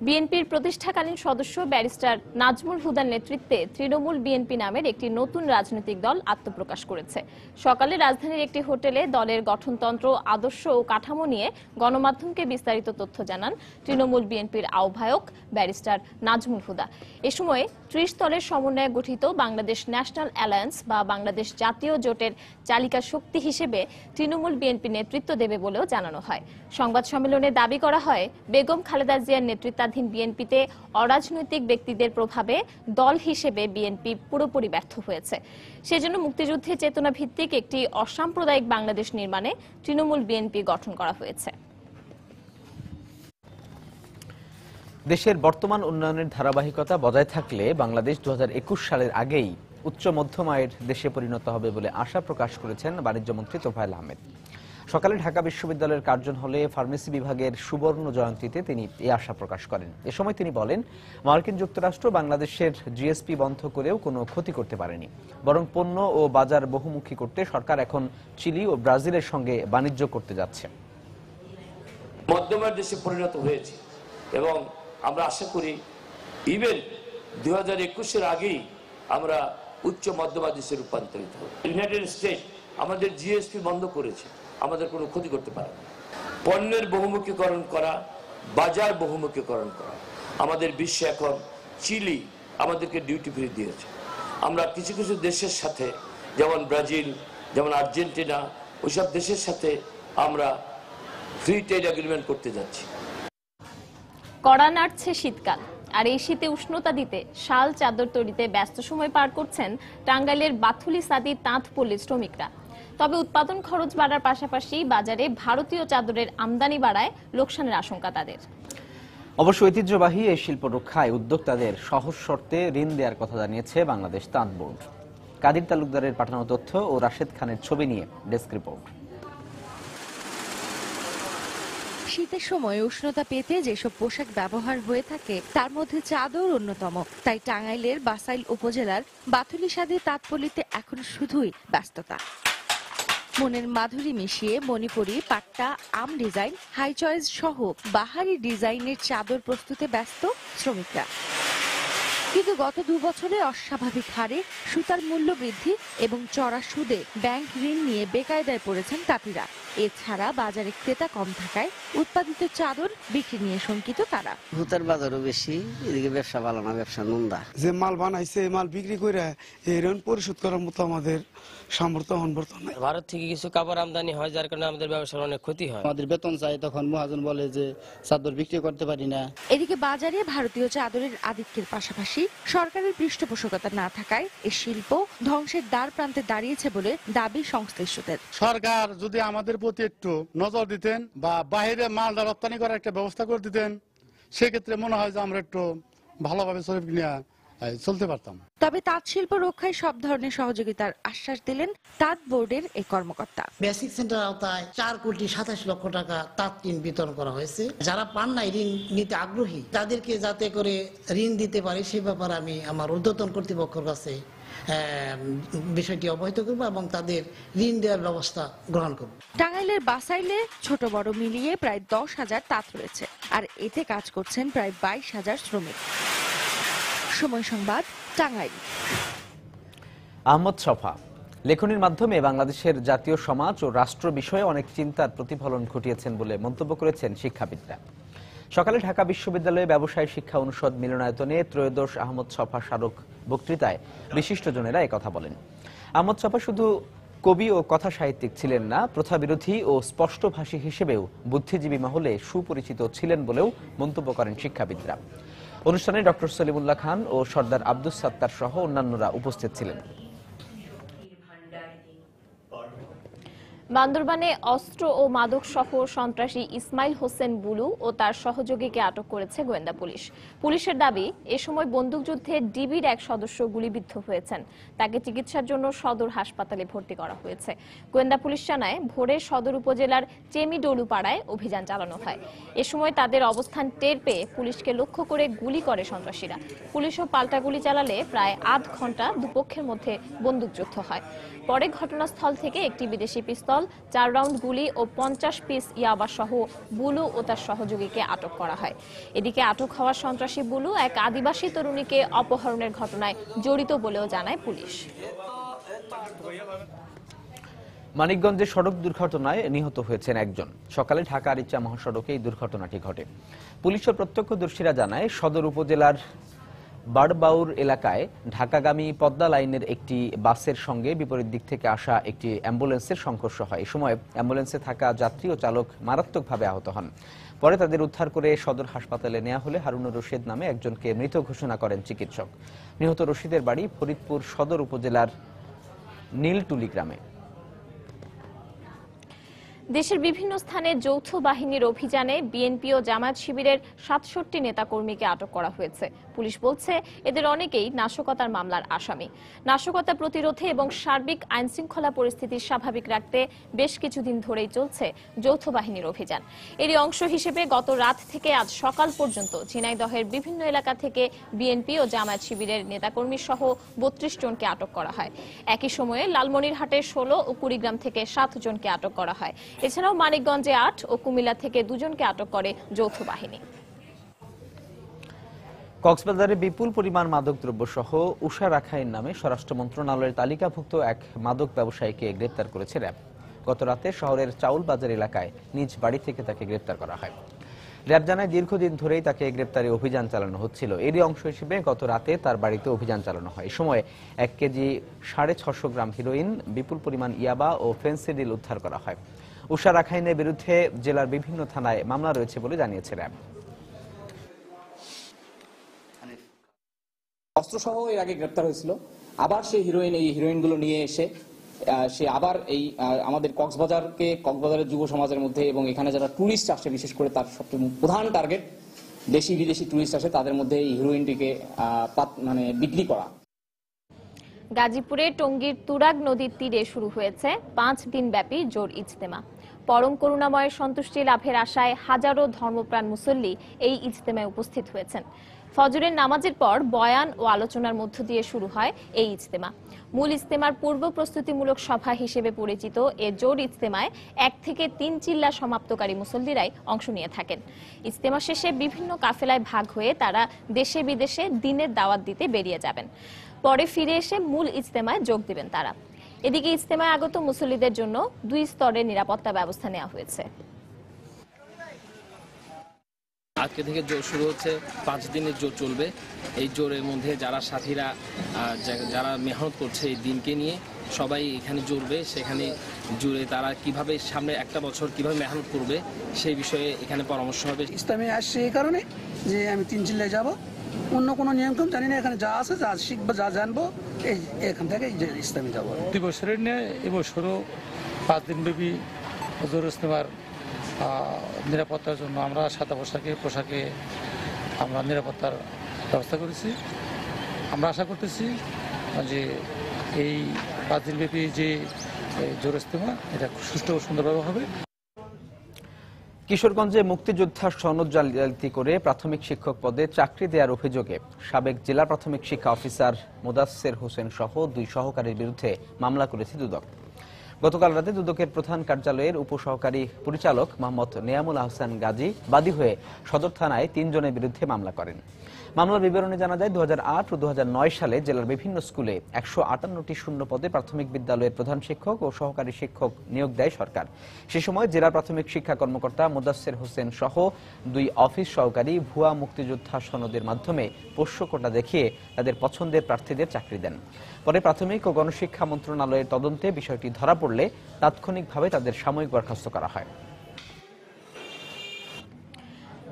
বিএনপির প্রতিষ্ঠাকালীন সদস্য ব্যারিস্টার নাজমুল হুদার নেতৃত্বে তৃণমূল বিএনপি নামের একটি নতুন রাজনৈতিক দল আত্মপ্রকাশ করেছে। সকালে রাজধানীর একটি হোটেলে দলের গঠনতন্ত্র, আদর্শ ও কাঠামো নিয়ে গণমাধ্যমকে বিস্তারিত তথ্য জানান তৃণমূল বিএনপির আহ্বায়ক ব্যারিস্টার নাজমুল হুদা। এ সময় 30 দলের সমন্বয়ে গঠিত বাংলাদেশ ন্যাশনাল অ্যালায়েন্স বা বাংলাদেশ জাতীয় জোটের চালিকা শক্তি হিসেবে তৃণমূল বিএনপি নেতৃত্ব দেবে বলেও জানানো হয়। সংবাদ সম্মেলনে দাবি করা হয়, বেগম খালেদা জিয়ার নেতৃত্বাধীন বিএনপিতে অরাজনৈতিক ব্যক্তিদের প্রভাবে দল হিসেবে বিএনপি পুরোপুরি ব্যর্থ হয়েছে। সেজন্য মুক্তিযুদ্ধের চেতনা ভিত্তিক একটি অসাম্প্রদায়িক বাংলাদেশ নির্মাণে তৃণমূল বিএনপি গঠন করা হয়েছে। দেশের বর্তমান উন্নয়নের ধারাবাহিকতা বজায় থাকলে বাংলাদেশ 2021 সালের আগেই উচ্চ মধ্যম আয়ের দেশে পরিণত হবে বলে আশা প্রকাশ করেছেন বাণিজ্যমন্ত্রী তোফায়েল আহমেদ। সকালে ঢাকা বিশ্ববিদ্যালয়ের কার্জন হলে ফার্মেসি বিভাগের সুবর্ণ জয়ন্তীতে তিনি এই আশা প্রকাশ করেন। এ সময় তিনি বলেন, মার্কিন যুক্তরাষ্ট্র বাংলাদেশের জিএসপি বন্ধ করেও কোনো ক্ষতি করতে পারেনি, বরং পণ্য ও বাজার বহুমুখী করতে সরকার এখন চিলি ও ব্রাজিলের সঙ্গে বাণিজ্য করতে যাচ্ছে। মধ্যম আয়ের দেশে পরিণত হয়েছে এবং আমরা আশা করি ইভেন 2021-এর আগেই আমরা উচ্চ মধ্যম আয়ের দেশে রূপান্তরিত হব। ইউনাইটেড স্টেট আমাদের জিএসপি বন্ধ করেছে, আমাদের কোনো ক্ষতি করতে পারে না। পণ্যের বহুমুখীকরণ করা, বাজার বহুমুখীকরণ করা, আমাদের বিশ্বে এখন চিলি আমাদেরকে ডিউটি ফ্রি দিয়েছে। আমরা কিছু কিছু দেশের সাথে, যেমন ব্রাজিল, যেমন আর্জেন্টিনা, ওইসব দেশের সাথে আমরা ফ্রি ট্রেড এগ্রিমেন্ট করতে যাচ্ছি। কড়া নাড়ছে শীতকাল, আর এই শীতে উষ্ণতা দিতে শাল চাদর তৈরিতে ব্যস্ত সময় পার করছেন টাঙ্গাইলের বাথুলি সাদি তাঁতপল্লীর শ্রমিকরা। তবে উৎপাদন খরচ বাড়ার পাশাপাশি বাজারে ভারতীয় চাদরের আমদানি বাড়ায় লোকসানের আশঙ্কা তাদের। অবশ্য ঐতিহ্যবাহী এই শিল্প রক্ষায় উদ্যোক্তাদের সহজ শর্তে ঋণ দেওয়ার কথা জানিয়েছে বাংলাদেশ তাঁত বোর্ড। কাদির তালুকদারের পাঠানো তথ্য ও রাশেদ খানের ছবি নিয়ে ডেস্ক রিপোর্ট। শীতের সময় উষ্ণতা পেতে যেসব পোশাক ব্যবহার হয়ে থাকে তার মধ্যে চাদর অন্যতম। তাই টাঙ্গাইলের বাসাইল উপজেলার বাথুলি সাদি তাঁতপল্লীতে এখন শুধুই ব্যস্ততা। মনের মাধুরী মিশিয়ে মণিপুরি, পাট্টা, আম ডিজাইন, হাই চয়েস সহ বাহারি ডিজাইনের চাদর প্রস্তুতে ব্যস্ত শ্রমিকরা। কিন্তু গত 2 বছরে অস্বাভাবিক হারে সুতার মূল্য বৃদ্ধি এবং চড়া সুদে ব্যাংক ঋণ নিয়ে বেকায়দায় পড়েছেন তাঁতিরা। এছাড়া বাজারে ক্রেতা কম থাকায় উৎপাদিত চাদর বিক্রি নিয়ে শঙ্কিত তারা। ভূতার বাজারও বেশি, এদিকে ব্যবসা ভালো না, ব্যবসা নন্দা। যে মাল বানাইছে এই মাল বিক্রি করে এই ঋণ পরিশোধ করার মতো আমাদের সামর্থ্য নাই। ভারত থেকে কিছু কাপড় আমদানি হয়, যার কারণে আমাদের ব্যবসার অনেক ক্ষতি হয়। আমাদের বেতন চাই, তখন মহাজন বলে যে চাদর বিক্রি করতে পারি না। এদিকে বাজারে ভারতীয় চাদরের আধিক্যের পাশাপাশি সরকারের পৃষ্ঠপোষকতা না থাকায় এই শিল্প ধ্বংসের দ্বার প্রান্তে দাঁড়িয়েছে বলে দাবি সংশ্লিষ্টদের। সরকার যদি আমাদের প্রতি একটু নজর দিতেন বা বাইরে মাল রপ্তানি করার একটা ব্যবস্থা করে দিতেন, সেক্ষেত্রে মনে হয় যে আমরা একটু ভালোভাবে চলতে পারতাম। তবে তাঁত শিল্প রক্ষায় সব ধরনের সহযোগিতার আশ্বাস দিলেন তাঁত বোর্ডের এই কর্মকর্তা। বেসিক সেন্টার আওতায় 4,27,00,000 টাকা তাঁত ঋণ বিতরণ করা হয়েছে। যারা পান নাই, ঋণ নিতে আগ্রহী, তাদেরকে যাতে করে ঋণ দিতে পারে সে ব্যাপারে আমি আমার ঊর্ধ্বতন কর্তৃপক্ষের কাছে বিষয়টি অবহিত করব এবং তাদের ঋণ দেওয়ার ব্যবস্থা গ্রহণ করব। টাঙ্গাইলের বাসাইলে ছোট বড় মিলিয়ে প্রায় 10,000 তাঁত রয়েছে, আর এতে কাজ করছেন প্রায় 22,000 শ্রমিক। সময় সংবাদ, টাঙ্গাইল। আহমদ ছফা লেখনীর মাধ্যমে বাংলাদেশের জাতীয় সমাজ ও রাষ্ট্র বিষয়ে অনেক চিন্তার প্রতিফলন ঘটিয়েছেন বলে মন্তব্য করেছেন শিক্ষাবিদরা। সকালে ঢাকা বিশ্ববিদ্যালয়ে ব্যবসায় শিক্ষা অনুষদ মিলনায়তনে ত্রয়োদশ আহমদ ছফা স্মারক বক্তৃতায় বিশিষ্টজনেরা একথা বলেন। আহমদ ছফা শুধু কবি ও কথা সাহিত্যিক ছিলেন না, প্রথাবিরোধী ও স্পষ্টভাষী হিসেবেও বুদ্ধিজীবী মহলে সুপরিচিত ছিলেন বলেও মন্তব্য করেন শিক্ষাবিদরা। অনুষ্ঠানে ডক্টর সলিমুল্লাহ খান ও সর্দার আব্দুস সাত্তার সহ অন্যান্যরা উপস্থিত ছিলেন। বান্দরবানে অস্ত্র ও মাদক সহ সন্ত্রাসী ইসমাইল হোসেন বুলু ও তার সহযোগীকে আটক করেছে গোয়েন্দা পুলিশ। পুলিশের দাবি, এ সময় বন্দুকযুদ্ধে ডিবির এক সদস্য গুলিবিদ্ধ হয়েছেন। তাকে চিকিৎসার জন্য সদর হাসপাতালে ভর্তি করা হয়েছে। গোয়েন্দা পুলিশ জানায়, ভোরে সদর উপজেলার চেমিডলু পাড়ায় অভিযান চালানো হয়। এ সময় তাদের অবস্থান টের পেয়ে পুলিশকে লক্ষ্য করে গুলি করে সন্ত্রাসীরা। পুলিশও পাল্টা গুলি চালালে প্রায় আধ ঘন্টা দুপক্ষের মধ্যে বন্দুকযুদ্ধ হয়। পরে ঘটনাস্থল থেকে একটি বিদেশি পিস্তল, 4 রাউন্ড গুলি ও 50 পিস ইয়াবা সহ বুলু ও তার সহযোগীকে আটক করা হয়। এদিকে আটক হওয়া সন্ত্রাসী বুলু এক আদিবাসী তরুণীকে অপহরণের ঘটনায় জড়িত বলেও জানায় পুলিশ। মানিকগঞ্জে সড়ক দুর্ঘটনায় নিহত হয়েছেন একজন। সকালে ঢাকা আরিচা মহাসড়কে এই দুর্ঘটনাটি ঘটে। পুলিশ ও প্রত্যক্ষদর্শীরা জানায়, সদর উপজেলার বাড়বাউর এলাকায় ঢাকাগামী পদ্মা লাইনের একটি বাসের সঙ্গে বিপরীত দিক থেকে আসা একটি অ্যাম্বুলেন্সের সংঘর্ষ হয়। এই সময় অ্যাম্বুলেন্সে থাকা যাত্রী ও চালক মারাত্মকভাবে আহত হন। পরে তাদের উদ্ধার করে সদর হাসপাতালে নেওয়া হলে হারুনুর রশিদ নামে একজনকে মৃত ঘোষণা করেন চিকিৎসক। নিহত রশিদের বাড়ি ফরিদপুর সদর উপজেলার নীলটুলি গ্রামে। দেশের বিভিন্ন স্থানে যৌথ বাহিনীর অভিযানে বিএনপি ও জামায়াত শিবিরের ৬৭ নেতাকর্মীকে আটক করা হয়েছে। পুলিশ বলছে, এদের অনেকেই নাশকতার মামলার আসামি। নাশকতা প্রতিরোধে এবং সার্বিক আইনশৃঙ্খলা পরিস্থিতি স্বাভাবিক রাখতে বেশ কিছুদিন ধরেই চলছে যৌথ বাহিনীর অভিযান। এরই অংশ হিসেবে গত রাত থেকে আজ সকাল পর্যন্ত ঝিনাইদহের বিভিন্ন এলাকা থেকে বিএনপি ও জামায়াত শিবিরের নেতাকর্মী সহ ৩২ জনকে আটক করা হয়। একই সময়ে লালমনিরহাটে ১৬ ও কুড়িগ্রাম থেকে ৭ জনকে আটক করা হয়। এছাড়াও মানিকগঞ্জে ৮ ও কুমিল্লা থেকে ২ জনকে আটক করে যৌথ বাহিনী। কক্সবাজারে বিপুল পরিমাণ মাদকদ্রব্য সহ উষা রাখাইন নামে স্বরাষ্ট্র মন্ত্রণালয়ের তালিকাভুক্ত এক মাদক ব্যবসায়ীকে গ্রেপ্তার করেছে র্যাব। গত রাতে শহরের চাউল বাজার এলাকায় নিজ বাড়ি থেকে তাকে গ্রেপ্তার করা হয়। র্যাব জানায়, দীর্ঘদিন ধরেই তাকে গ্রেপ্তারে অভিযান চালানো হচ্ছিল। এরই অংশ হিসেবে গত রাতে তার বাড়িতে অভিযান চালানো হয়। এই সময় 1 কেজি 650 গ্রাম হিরোইন, বিপুল পরিমাণ ইয়াবা ও ফেন্সিডিল উদ্ধার করা হয়। উষা রাখাইনের বিরুদ্ধে জেলার বিভিন্ন থানায় মামলা রয়েছে বলে জানিয়েছে র্যাব। অস্ত্রসহ এর আগে গ্রেপ্তার হয়েছিল, আবার সেই হিরোইনগুলো নিয়ে এসে সে আবার এই আমাদের কক্সবাজারের যুব সমাজের মধ্যে এবং এখানে যারা টুরিস্ট আসে, বিশেষ করে তার সবচেয়ে প্রধান টার্গেট দেশি বিদেশি টুরিস্ট আসে, তাদের মধ্যে এই হিরোইনটিকে বিক্রি করা। গাজীপুরে টঙ্গীর তুরাগ নদীর তীরে শুরু হয়েছে 5 দিন ব্যাপী জোর ইজতেমা। পরম করুণাময়ের সন্তুষ্টি লাভের আশায় হাজারো ধর্মপ্রাণ মুসল্লি এই ইজতেমায় উপস্থিত হয়েছেন। ফজরের নামাজের পর বয়ান ও আলোচনার মধ্য দিয়ে শুরু হয় এই ইজতেমা। মূল ইজতেমার পূর্ব প্রস্তুতিমূলক সভা হিসেবে পরিচিত এ জোর ইজতেমায় 1 থেকে 3 চিল্লা সমাপ্তকারী মুসল্লিরাই অংশ নিয়ে থাকেন। ইজতেমা শেষে বিভিন্ন কাফেলায় ভাগ হয়ে তারা দেশে বিদেশে দ্বীনের দাওয়াত দিতে বেরিয়ে যাবেন। পরে ফিরে এসে মূল ইজতেমায় যোগ দিবেন তারা। এদিকে ইজতেমায় আগত মুসল্লিদের জন্য 2 স্তরের নিরাপত্তা ব্যবস্থা নেওয়া হয়েছে। আজকে থেকে জোর শুরু হচ্ছে, 5 দিনের জোর চলবে। এই জোরের মধ্যে যারা সাথীরা যারা মেহনত করছে এই দিনকে নিয়ে সবাই এখানে জুড়বে, সেখানে জুড়ে তারা কিভাবে সামনে একটা বছর কিভাবে মেহনত করবে সেই বিষয়ে এখানে পরামর্শ হবে। ইসলামে আসছে এই কারণে যে আমি 3 চিল্লায় যাব, অন্য কোনো নিয়মকানুন জানি না, এখানে যা আছে যা শিখবো যা জানবো এখান থেকে ইসলামে যাবো। 2 বছরের নিয়ে এবছরও 5 দিনব্যাপী হুজুর ইজতেমার নিরাপত্তার জন্য আমরা সাদা পোশাকে আমরা নিরাপত্তার ব্যবস্থা করেছি। আমরা আশা করতেছি যে এই 5 দিনব্যাপী যে জোর ইজতেমা এটা সুষ্ঠু ও সুন্দরভাবে হবে। কিশোরগঞ্জে মুক্তিযোদ্ধার সনদ জালিয়াতি করে প্রাথমিক শিক্ষক পদে চাকরি দেওয়ার অভিযোগে সাবেক জেলা প্রাথমিক শিক্ষা অফিসার মোদাচ্ছের হোসেন সহ 2 সহকারীর বিরুদ্ধে মামলা করেছে দুদক। গতকাল রাতে দুদকের প্রধান কার্যালয়ের উপসহকারী পরিচালক মোহাম্মদ নেয়ামুল আহসান গাজী বাদী হয়ে সদর থানায় 3 জনের বিরুদ্ধে মামলা করেন। মামলার বিবরণে জানা যায় 2008 ও 2009 সালে জেলার বিভিন্ন স্কুলে 158টি শূন্য পদে প্রাথমিক বিদ্যালয়ের প্রধান শিক্ষক ও সহকারী শিক্ষক নিয়োগ দেয় সরকার। সে সময় জেলা প্রাথমিক শিক্ষা কর্মকর্তা মোদাচ্ছের হোসেন সহ 2 অফিস সহকারী ভুয়া মুক্তিযোদ্ধা সনদের মাধ্যমে পোষ্য কোটা দেখিয়ে তাদের পছন্দের প্রার্থীদের চাকরি দেন। পরে প্রাথমিক ও গণশিক্ষা মন্ত্রণালয়ের তদন্তে বিষয়টি ধরা পড়লে তাৎক্ষণিকভাবে তাদের সাময়িক বরখাস্ত করা হয়।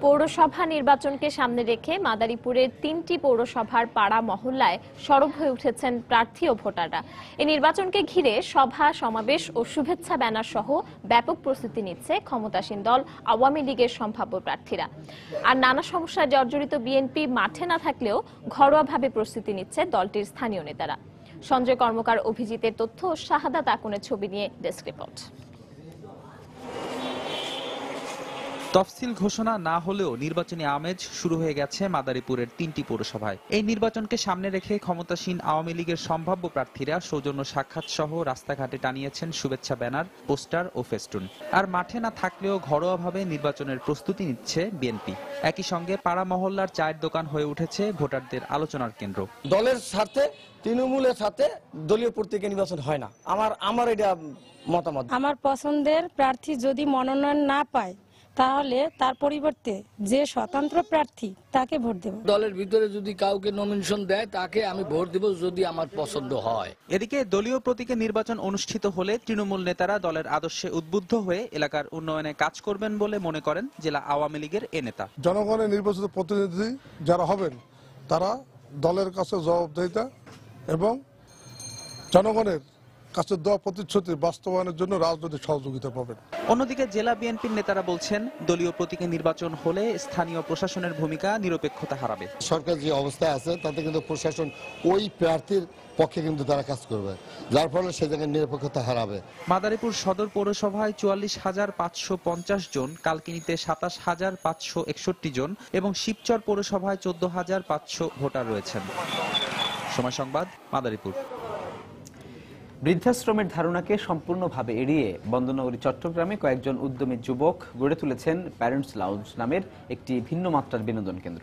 পৌরসভা নির্বাচনকে সামনে রেখে মাদারীপুরের 3টি পৌরসভার পাড়া মহল্লায় সরব হয়ে উঠেছেন প্রার্থী ও ভোটাররা। এই নির্বাচনকে ঘিরে সভা সমাবেশ ও শুভেচ্ছা ব্যানার সহ ব্যাপক প্রস্তুতি নিচ্ছে ক্ষমতাসীন দল আওয়ামী লীগের সম্ভাব্য প্রার্থীরা। আর নানা সমস্যায় জর্জরিত বিএনপি মাঠে না থাকলেও ঘরোয়াভাবে প্রস্তুতি নিচ্ছে দলটির স্থানীয় নেতারা। সঞ্জয় কর্মকার অভিজিতের তথ্য ও শাহাদাত আকুনের ছবি নিয়ে ডেস্ক রিপোর্ট। তফসিল ঘোষণা না হলেও নির্বাচনী আমেজ শুরু হয়ে গেছে মাদারীপুরের 3টি পৌরসভায়। এই নির্বাচনকে সামনে রেখে ক্ষমতাসীন আওয়ামী লীগের সম্ভাব্য প্রার্থীরা সৌজন্য সাক্ষাৎ সহ রাস্তাঘাটে টানিয়েছেন শুভেচ্ছা ব্যানার, পোস্টার ও ফেস্টুন। আর মাঠে না থাকলেও ঘরোয়াভাবে নির্বাচনের প্রস্তুতি নিচ্ছে বিএনপি। একই সঙ্গে পাড়া মহল্লার চায়ের দোকান হয়ে উঠেছে ভোটারদের আলোচনার কেন্দ্র। দলের স্বার্থে তৃণমূলের সাথে দলীয় প্রতীকে নির্বাচন হয় না, আমার এটা মতামত। আমার পছন্দের প্রার্থী যদি মনোনয়ন না পায় তাহলে তার পরিবর্তে যে স্বতন্ত্র প্রার্থী তাকে ভোট দেব। দলের ভিতরে যদি কাউকে নমিনেশন দেয় তাকে আমি ভোট দেব যদি আমার পছন্দ হয়। এদিকে দলীয় প্রতীকে নির্বাচন অনুষ্ঠিত হলে তৃণমূল নেতারা দলের আদর্শে উদ্বুদ্ধ হয়ে এলাকার উন্নয়নে কাজ করবেন বলে মনে করেন জেলা আওয়ামী লীগের এ নেতা। জনগণের নির্বাচিত প্রতিনিধি যারা হবেন তারা দলের কাছে জবাবদিহিতা এবং জনগণের কাছে দেওয়া প্রতিশ্রুতি বাস্তবায়নের জন্য রাজনৈতিক সহযোগিতা পাবেন। অন্যদিকে জেলা বিএনপির নেতারা বলছেন দলীয় প্রতীকে নির্বাচন হলে স্থানীয় প্রশাসনের ভূমিকা নিরপেক্ষতা হারাবে। সরকার যে অবস্থায় আছে তাতে কিন্তু প্রশাসন ওই প্রার্থীর পক্ষে কিন্তু তারা কাজ করবে, যার ফলে সে জায়গায় নিরপেক্ষতা হারাবে। মাদারীপুর সদর পৌরসভায় 44,550 জন, কালকিনিতে 27,561 জন এবং শিবচর পৌরসভায় 14,500 ভোটার রয়েছেন। সময় সংবাদ, মাদারীপুর। বৃদ্ধাশ্রমের ধারণাকে সম্পূর্ণভাবে এড়িয়ে বন্দরনগরী চট্টগ্রামে কয়েকজন উদ্যমী যুবক গড়ে তুলেছেন প্যারেন্টস লাউঞ্জ নামের একটি ভিন্ন মাত্রার বিনোদন কেন্দ্র,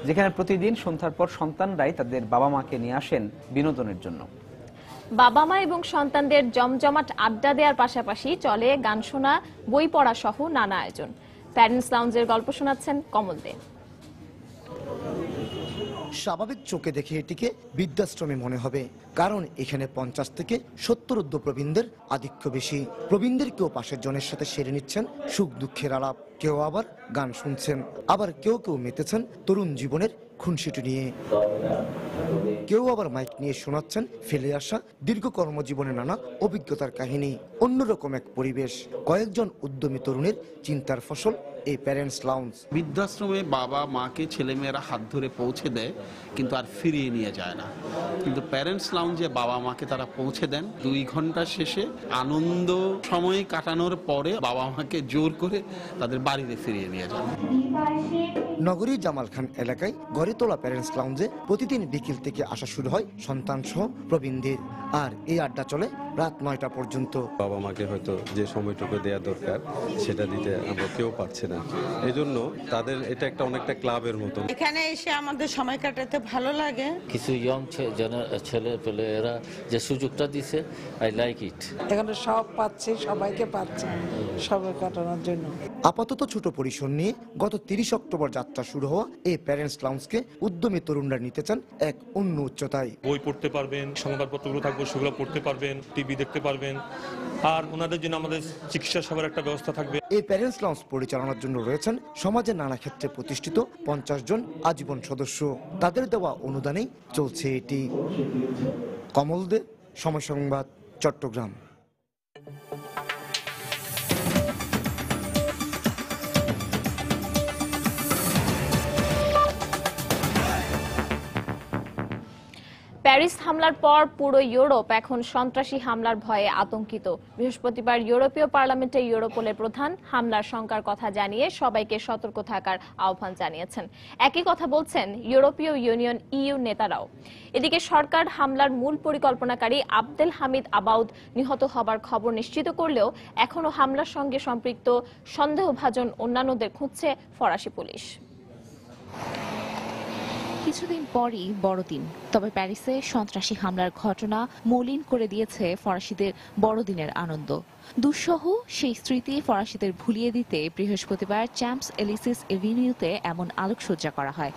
যেখানে প্রতিদিন সন্ধ্যার পর সন্তানরাই তাদের বাবা মাকে নিয়ে আসেন বিনোদনের জন্য। বাবা মা এবং সন্তানদের জমজমাট আড্ডা দেওয়ার পাশাপাশি চলে গান শোনা, বই পড়া সহ নানা আয়োজন। প্যারেন্টস লাউঞ্জের গল্প শোনাচ্ছেন কমল দে। স্বাভাবিক চোখে দেখে এটিকে বৃদ্ধাশ্রমে মনে হবে, কারণ এখানে 50 থেকে 70 ঊর্ধ্ব প্রবীণদের আধিক্য বেশি। প্রবীণদের কেউ পাশের জনের সাথে সেরে নিচ্ছেন সুখ দুঃখের আলাপ, কেউ আবার গান শুনছেন, আবার কেউ মেতেছেন তরুণ জীবনের খুনসুটি নিয়ে, কেউ আবার মাইক নিয়ে শোনাচ্ছেন ফেলে আসা দীর্ঘ কর্মজীবনে নানা অভিজ্ঞতার কাহিনী। অন্যরকম এক পরিবেশ, কয়েকজন উদ্যমী তরুণের চিন্তার ফসল এই প্যারেন্টস লাউঞ্জ। বৃদ্ধাশ্রমে বাবা মাকে ছেলেমেয়েরা হাত ধরে পৌঁছে দেয় কিন্তু আর ফিরিয়ে নিয়ে যায় না, কিন্তু প্যারেন্টস লাউঞ্জে বাবা মাকে তারা পৌঁছে দেন। 2 ঘন্টা শেষে আনন্দ সময় কাটানোর পরে বাবা মাকে জোর করে তাদের বাড়িতে ফিরিয়ে নিয়ে যান। নগরীর জামাল খান এলাকায় গড়ে তোলা প্যারেন্টস লাউঞ্জে প্রতিদিন বিকেল থেকে আসা শুরু হয় সন্তান সহ প্রবীণদের, আর এই আড্ডা চলে রাত 9টা পর্যন্ত। বাবা মাকে হয়তো যে সময়টুকু দেওয়া দরকার সেটা দিতে আমরা কেউ পারছি না, এই জন্য তাদের এটা একটা অনেকটা ক্লাবের মতো। এখানে এসে আমাদের সময় কাটাতে ভালো লাগে। কিছু ইয়ং ছেলে পেলে এরা যে সুযোগটা দিছে, আই লাইক ইট। এখানে সব পাচ্ছি, সবাইকে পাচ্ছি সময় কাটানোর জন্য। আপাতত ছোট পরিসর নিয়ে গত 30 অক্টোবর যাত্রা শুরু হওয়া এই প্যারেন্টস লাউঞ্জকে উদ্যমী তরুণরা নিতে চান এক অন্য উচ্চতায়। বই পড়তে পারবেন, সংবাদপত্রগুলো থাকবে সেগুলো পড়তে পারবেন, টিভি দেখতে পারবেন, আর ওনাদের জন্য আমাদের চিকিৎসা সেবার একটা ব্যবস্থা থাকবে। এই প্যারেন্টস লাউঞ্জ পরিচালনার জন্য রয়েছেন সমাজের নানা ক্ষেত্রে প্রতিষ্ঠিত 50 জন আজীবন সদস্য। তাদের দেওয়া অনুদানেই চলছে এটি। কমল দে, সময় সংবাদ, চট্টগ্রাম। প্যারিস হামলার পর পুরো ইউরোপ এখন সন্ত্রাসী হামলার ভয়ে আতঙ্কিত। বৃহস্পতিবার ইউরোপীয় পার্লামেন্টে ইউরোপোলের প্রধান হামলার শঙ্কার কথা জানিয়ে সবাইকে সতর্ক থাকার আহ্বান জানিয়েছেন। একই কথা বলছেন ইউরোপীয় ইউনিয়ন ইইউ নেতারাও। এদিকে সরকার হামলার মূল পরিকল্পনাকারী আবদেল হামিদ আবাউদ নিহত হবার খবর নিশ্চিত করলেও এখনো হামলার সঙ্গে সম্পৃক্ত সন্দেহভাজন অন্যান্যদের খুঁজছে ফরাসি পুলিশ। কিছুদিন পরই বড়দিন, তবে প্যারিসে সন্ত্রাসী হামলার ঘটনা মলিন করে দিয়েছে ফরাসিদের বড়দিনের আনন্দ। দুঃসহ সেই স্মৃতি ফরাসিদের ভুলিয়ে দিতে বৃহস্পতিবার চ্যাম্পস এলিসিস এভিনিউতে এমন আলোকসজ্জা করা হয়।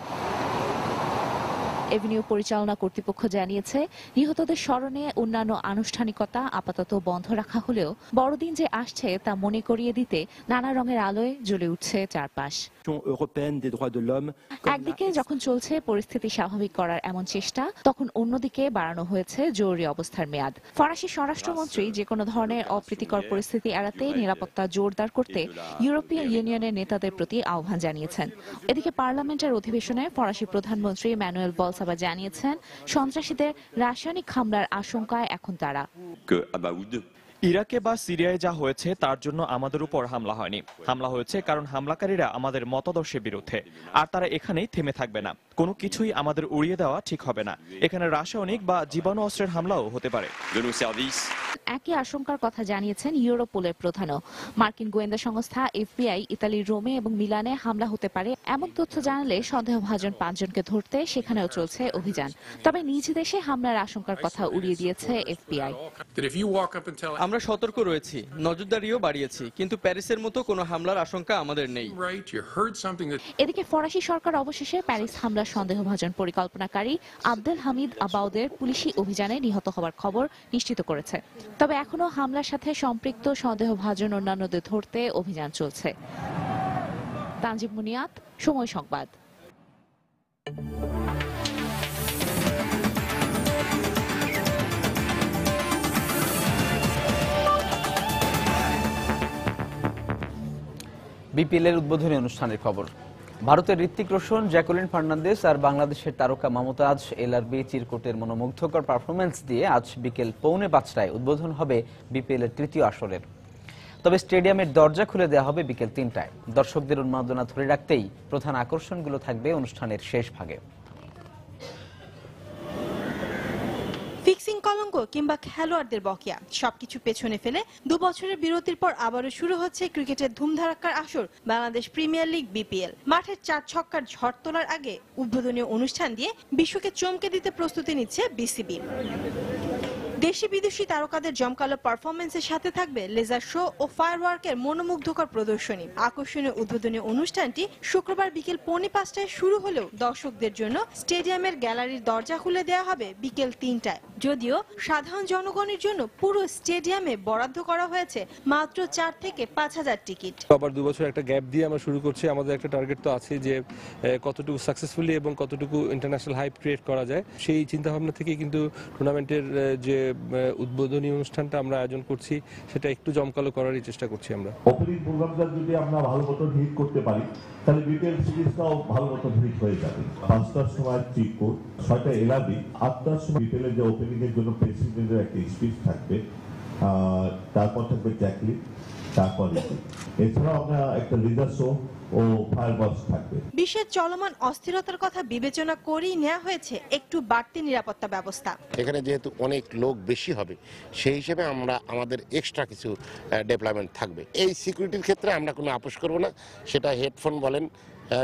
এভিনিউ পরিচালনা কর্তৃপক্ষ জানিয়েছে, নিহতদের স্মরণে অন্যান্য আনুষ্ঠানিকতা আপাতত বন্ধ রাখা হলেও বড়দিন যে আসছে তা মনে করিয়ে দিতে নানা রঙের আলোয় জ্বলে উঠছে চারপাশ। একদিকে যখন চলছে পরিস্থিতি স্বাভাবিক করার এমন চেষ্টা, তখন অন্যদিকে বাড়ানো হয়েছে জরুরি অবস্থার মেয়াদ। ফরাসি স্বরাষ্ট্রমন্ত্রী যে কোনো ধরনের অপ্রীতিকর পরিস্থিতি এড়াতে নিরাপত্তা জোরদার করতে ইউরোপীয় ইউনিয়নের নেতাদের প্রতি আহ্বান জানিয়েছেন। এদিকে পার্লামেন্টের অধিবেশনে ফরাসি প্রধানমন্ত্রী ম্যানুয়েল বলসাবা জানিয়েছেন, সন্ত্রাসীদের রাসায়নিক হামলার আশঙ্কায় এখন তারা। ইরাকে বা সিরিয়ায় যা হয়েছে তার জন্য আমাদের উপর হামলা হয়নি। হামলা হয়েছে কারণ হামলাকারীরা আমাদের মতাদর্শের বিরুদ্ধে, আর তারা এখানেই থেমে থাকবে না। কোনো কিছুই আমাদের উড়িয়ে দেওয়া ঠিক হবে না। এখানে রাসায়নিক বা জীবাণু অস্ত্রের হামলাও হতে পারে। একই আশঙ্কার কথা জানিয়েছেন ইউরোপোলের প্রধানও। মার্কিন গোয়েন্দা সংস্থা এফবিআই ইতালির রোমে এবং মিলানে হামলা হতে পারে এমন তথ্য জানালে সন্দেহভাজন 5 জনকে ধরতে সেখানেও চলছে অভিযান। তবে নিজ দেশে হামলার আশঙ্কার কথা উড়িয়ে দিয়েছে এফবিআই। আমরা সতর্ক রয়েছি, নজরদারিও বাড়িয়েছি, কিন্তু প্যারিসের মতো কোনো হামলার আশঙ্কা আমাদের নেই। এদিকে ফরাসি সরকার অবশেষে প্যারিস হামলার সন্দেহভাজন পরিকল্পনাকারী আবদেল হামিদ আবাউদের পুলিশি অভিযানে নিহত হওয়ার খবর নিশ্চিত করেছে। তবে এখনো হামলার সাথে সম্পৃক্ত সন্দেহভাজন অন্যান্যদের ধরতে অভিযান চলছে। তানজিব মুনিয়াত, সময় সংবাদ। বিপিএল এর উদ্বোধনী অনুষ্ঠানের খবর। ভারতের ঋত্বিক রোশন, জ্যাকুলিন ফার্নান্দেজ আর বাংলাদেশের তারকা মমতাজ এলআরবি চিরকুটের মনোমুগ্ধকর পারফরমেন্স দিয়ে আজ বিকেল 4:45 উদ্বোধন হবে বিপিএল এর তৃতীয় আসরের। তবে স্টেডিয়ামের দরজা খুলে দেওয়া হবে বিকেল 3টায়। দর্শকদের উন্মাদনা ধরে রাখতেই প্রধান আকর্ষণগুলো থাকবে অনুষ্ঠানের শেষ ভাগে। ফিক্সিং কলঙ্ক কিংবা খেলোয়াড়দের বকেয়া সবকিছু পেছনে ফেলে 2 বছরের বিরতির পর আবারও শুরু হচ্ছে ক্রিকেটের ধুমধারাক্কার আসর বাংলাদেশ প্রিমিয়ার লিগ বিপিএল। মাঠের 4 ছক্কার ঝড় তোলার আগে উদ্বোধনী অনুষ্ঠান দিয়ে বিশ্বকে চমকে দিতে প্রস্তুতি নিচ্ছে বিসিবি। দেশি বিদেশি তারকাদের জমকালো পারফরমেন্সের সাথে থাকবে লেজার শো ও ফায়ারওয়ার্কের মনোমুগ্ধকর প্রদর্শনী। আকর্ষণীয় উদ্বোধনী অনুষ্ঠানটি শুক্রবার বিকেল 5:45 শুরু হলেও দর্শকদের জন্য স্টেডিয়ামের গ্যালারির দরজা খুলে দেওয়া হবে বিকেল 3টায়। যদিও সাধারণ জনগণের জন্য পুরো স্টেডিয়ামে বরাদ্দ করা হয়েছে মাত্র 4 থেকে 5,000 টিকিট। আবার 2 বছর একটা গ্যাপ দিয়ে আমরা শুরু করছি। আমাদের একটা টার্গেট তো আছে যে কতটুকু সাকসেসফুলি এবং কতটুকু ইন্টারন্যাশনাল হাইপ ক্রিয়েট করা যায়, সেই চিন্তা ভাবনা থেকে কিন্তু টুর্নামেন্টের যে উদ্বোধনী অনুষ্ঠানটা আমরা আয়োজন করছি সেটা একটু জমকালো করারই চেষ্টা করছি। আমরা ওপেনিং প্রোগ্রামটা যদি আমরা ভালো মতো হিট করতে পারি তাহলে বিপিএল সিরিজটাও ভালো মতো হিট হয়ে যাবে। 5টার সময় চিরকুট, 6টা এলআরবি, 8টার সময় বিপিএল এর যে ওপেনিং এর জন্য প্রেসিডেন্টের একটা স্পিচ থাকবে, তারপর থাকবে জ্যাকলিন, তারপর এছাড়াও আমরা একটা লিডার শো ও ফায়ারওয়ার্কস থাকবে। বিশ্বের চলমান অস্থিরতার কথা বিবেচনা করেই নেওয়া হয়েছে একটু বাড়তি নিরাপত্তা ব্যবস্থা। এখানে যেহেতু অনেক লোক বেশি হবে, সেই হিসেবে আমাদের এক্সট্রা কিছু ডেভেলপমেন্ট থাকবে। এই সিকিউরিটির ক্ষেত্রে আমরা কোনো আপোষ করব না। সেটা হেডফোন বলেন,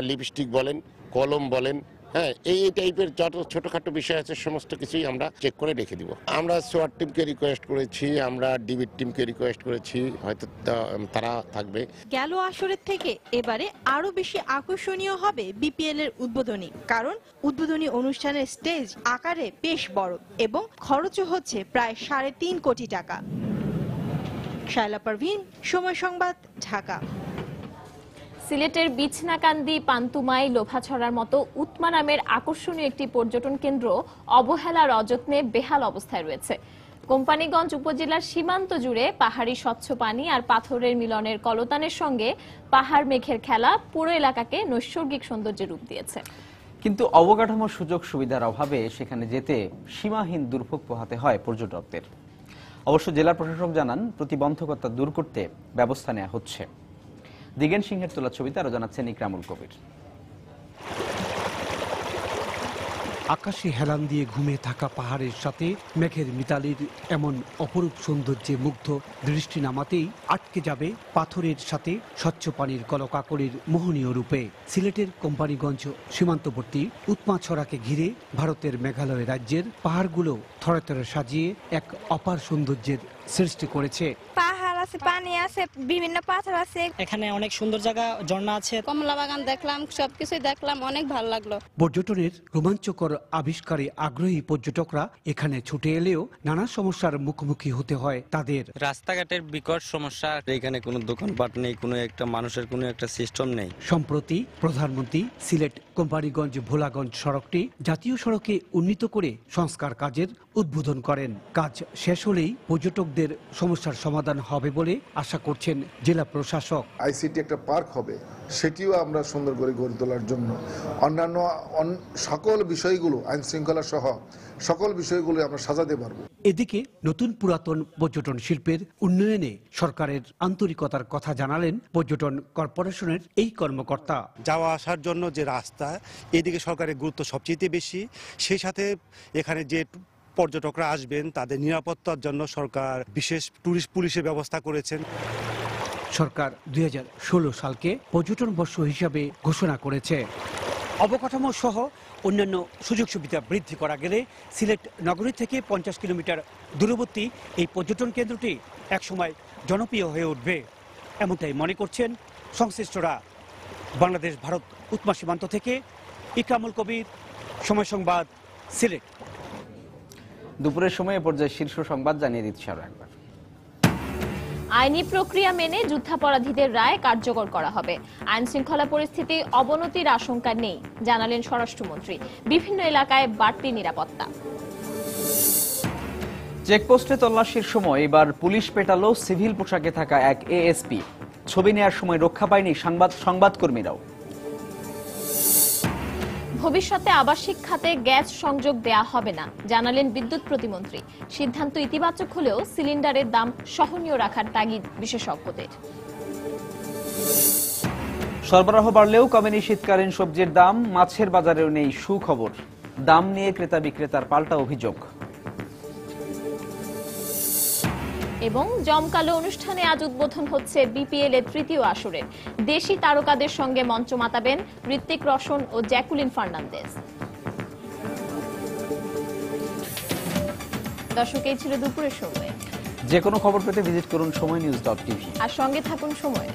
লিপস্টিক বলেন, কলম বলেন, হ্যাঁ, এই টাইপের যত ছোটখাটো বিষয় আছে সমস্ত কিছুই আমরা চেক করে রেখে দিব। আমরা সোয়াট টিমকে রিকোয়েস্ট করেছি, আমরা ডিবি টিমকে রিকোয়েস্ট করেছি, হয়তো তারা থাকবে। গেল আসরের থেকে এবারে আরো বেশি আকর্ষণীয় হবে বিপিএল এর উদ্বোধনী, কারণ উদ্বোধনী অনুষ্ঠানের স্টেজ আকারে বেশ বড় এবং খরচও হচ্ছে প্রায় 3.5 কোটি টাকা। শায়লা পারভিন, সময় সংবাদ, ঢাকা। সিলেটের বিছনাকান্দি, পান্তুমাই, লোভাছড়ার মতো উৎমা নামের আকর্ষণীয় একটি পর্যটন কেন্দ্র অবহেলার অযত্নে বেহাল অবস্থায় রয়েছে। কোম্পানীগঞ্জ উপজেলার সীমান্ত জুড়ে পাহাড়ি স্বচ্ছ পানি আর পাথরের মিলনের কলতানের সঙ্গে পাহাড় মেঘের খেলা পুরো এলাকাকে নৈসর্গিক সৌন্দর্যে রূপ দিয়েছে। কিন্তু অবকাঠামো সুযোগ সুবিধার অভাবে সেখানে যেতে সীমাহীন দুর্ভোগ পোহাতে হয় পর্যটকদের। অবশ্য জেলা প্রশাসক জানান, প্রতিবন্ধকতা দূর করতে ব্যবস্থা নেওয়া হচ্ছে। দিগেন সিংহের তোলা ছবিতে আরো জানাচ্ছেন ইকরামুল কবির। আকাশে হেলান দিয়ে ঘুমিয়ে থাকা পাহাড়ের সাথে মেঘের মিতালির এমন অপরূপ সৌন্দর্যে মুগ্ধ দৃষ্টি নামাতেই আটকে যাবে পাথরের সাথে স্বচ্ছ পানির কলকাকলির মোহনীয় রূপে। সিলেটের কোম্পানিগঞ্জ সীমান্তবর্তী উৎমাছড়াকে ঘিরে ভারতের মেঘালয় রাজ্যের পাহাড়গুলো থরে থরে সাজিয়ে এক অপার সৌন্দর্যের সৃষ্টি করেছে। পাহাড় আছে, পানি আছে, বিভিন্ন পাথর আছে। এখানে অনেক সুন্দর জায়গা, ঝর্ণা আছে, কমলা বাগান দেখলাম, সবকিছুই দেখলাম, অনেক ভালো লাগলো। পর্যটনের রোমাঞ্চকর আবিষ্কারে আগ্রহী পর্যটকরা এখানে ছুটে এলেও নানা সমস্যার মুখোমুখি হতে হয় তাদের। রাস্তাঘাটের বিকট সমস্যা, এখানে কোনো দোকানপাট নেই, কোনো একটা মানুষের কোনো একটা সিস্টেম নেই। সম্প্রতি প্রধানমন্ত্রী সিলেট কোম্পানিগঞ্জ ভোলাগঞ্জ সড়কটি জাতীয় সড়কে উন্নীত করে সংস্কার কাজের উদ্বোধন করেন। কাজ শেষ হলেই পর্যটকদের সমস্যার সমাধান হবে বলে আশা করছেন জেলা প্রশাসক। আইসিটি একটা পার্ক হবে, সেটিও আমরা সুন্দর করে গড়ে তোলার জন্য অন্যান্য সকল বিষয়গুলো, আইন শৃঙ্খলা সহ সকল বিষয়গুলো আমরা সাজাতে পারবো। এদিকে নতুন পুরাতন পর্যটন শিল্পের উন্নয়নে সরকারের আন্তরিকতার কথা জানালেন পর্যটন কর্পোরেশনের এই কর্মকর্তা। যাওয়া আসার জন্য যে রাস্তা, এদিকে সরকারের গুরুত্ব সবচেয়ে বেশি। সেই সাথে এখানে যে পর্যটকরা আসবেন তাদের নিরাপত্তার জন্য সরকার বিশেষ টুরিস্ট পুলিশের ব্যবস্থা করেছেন। সরকার 2016 সালকে পর্যটন বর্ষ হিসাবে ঘোষণা করেছে। অবকাঠামো সহ অন্যান্য সুযোগ সুবিধা বৃদ্ধি করা গেলে সিলেট নগরী থেকে 50 কিলোমিটার দূরবর্তী এই পর্যটন কেন্দ্রটি একসময় জনপ্রিয় হয়ে উঠবে, এমনটাই মনে করছেন সংশ্লিষ্টরা। বাংলাদেশ ভারত উৎমা সীমান্ত থেকে ইকরামুল কবির, সময় সংবাদ, সিলেট। দুপুরের সময় এ পর্যায়ে শীর্ষ সংবাদ জানিয়ে দিচ্ছি আরো একবার। আইনি প্রক্রিয়া মেনে যুদ্ধাপরাধীদের রায় কার্যকর করা হবে। আইন শৃঙ্খলা পরিস্থিতি অবনতির আশঙ্কা নেই, জানালেন স্বরাষ্ট্রমন্ত্রী। বিভিন্ন এলাকায় বাড়তি নিরাপত্তা। চেকপোস্টে তল্লাশির সময় এবার পুলিশ পেটালো সিভিল পোশাকে থাকা এক এএসপি। ছবি নেয়ার সময় রক্ষা পায়নি সংবাদকর্মীরাও। ভবিষ্যতে আবাসিক খাতে গ্যাস সংযোগ দেয়া হবে না, জানালেন বিদ্যুৎ প্রতিমন্ত্রী। সিদ্ধান্ত ইতিবাচক হলেও সিলিন্ডারের দাম সহনীয় রাখার তাগিদ বিশেষজ্ঞদের। সরবরাহ বাড়লেও কমেনি শীতকালীন সবজির দাম। মাছের বাজারেও নেই সুখবর। দাম নিয়ে ক্রেতা বিক্রেতার পাল্টা অভিযোগ। এবং জমকালো অনুষ্ঠানে আজ উদ্বোধন হচ্ছে বিপিএল এর তৃতীয় আসরের। দেশি তারকাদের সঙ্গে মঞ্চ মাতাবেন ঋত্বিক রোশন ও জ্যাকুলিন ফার্নান্দেজ। দর্শক, এই ছিল দুপুরের সময়। যে কোনো খবর পেতে ভিজিট করুন সময়নিউজ.tv আর সঙ্গে থাকুন সময়।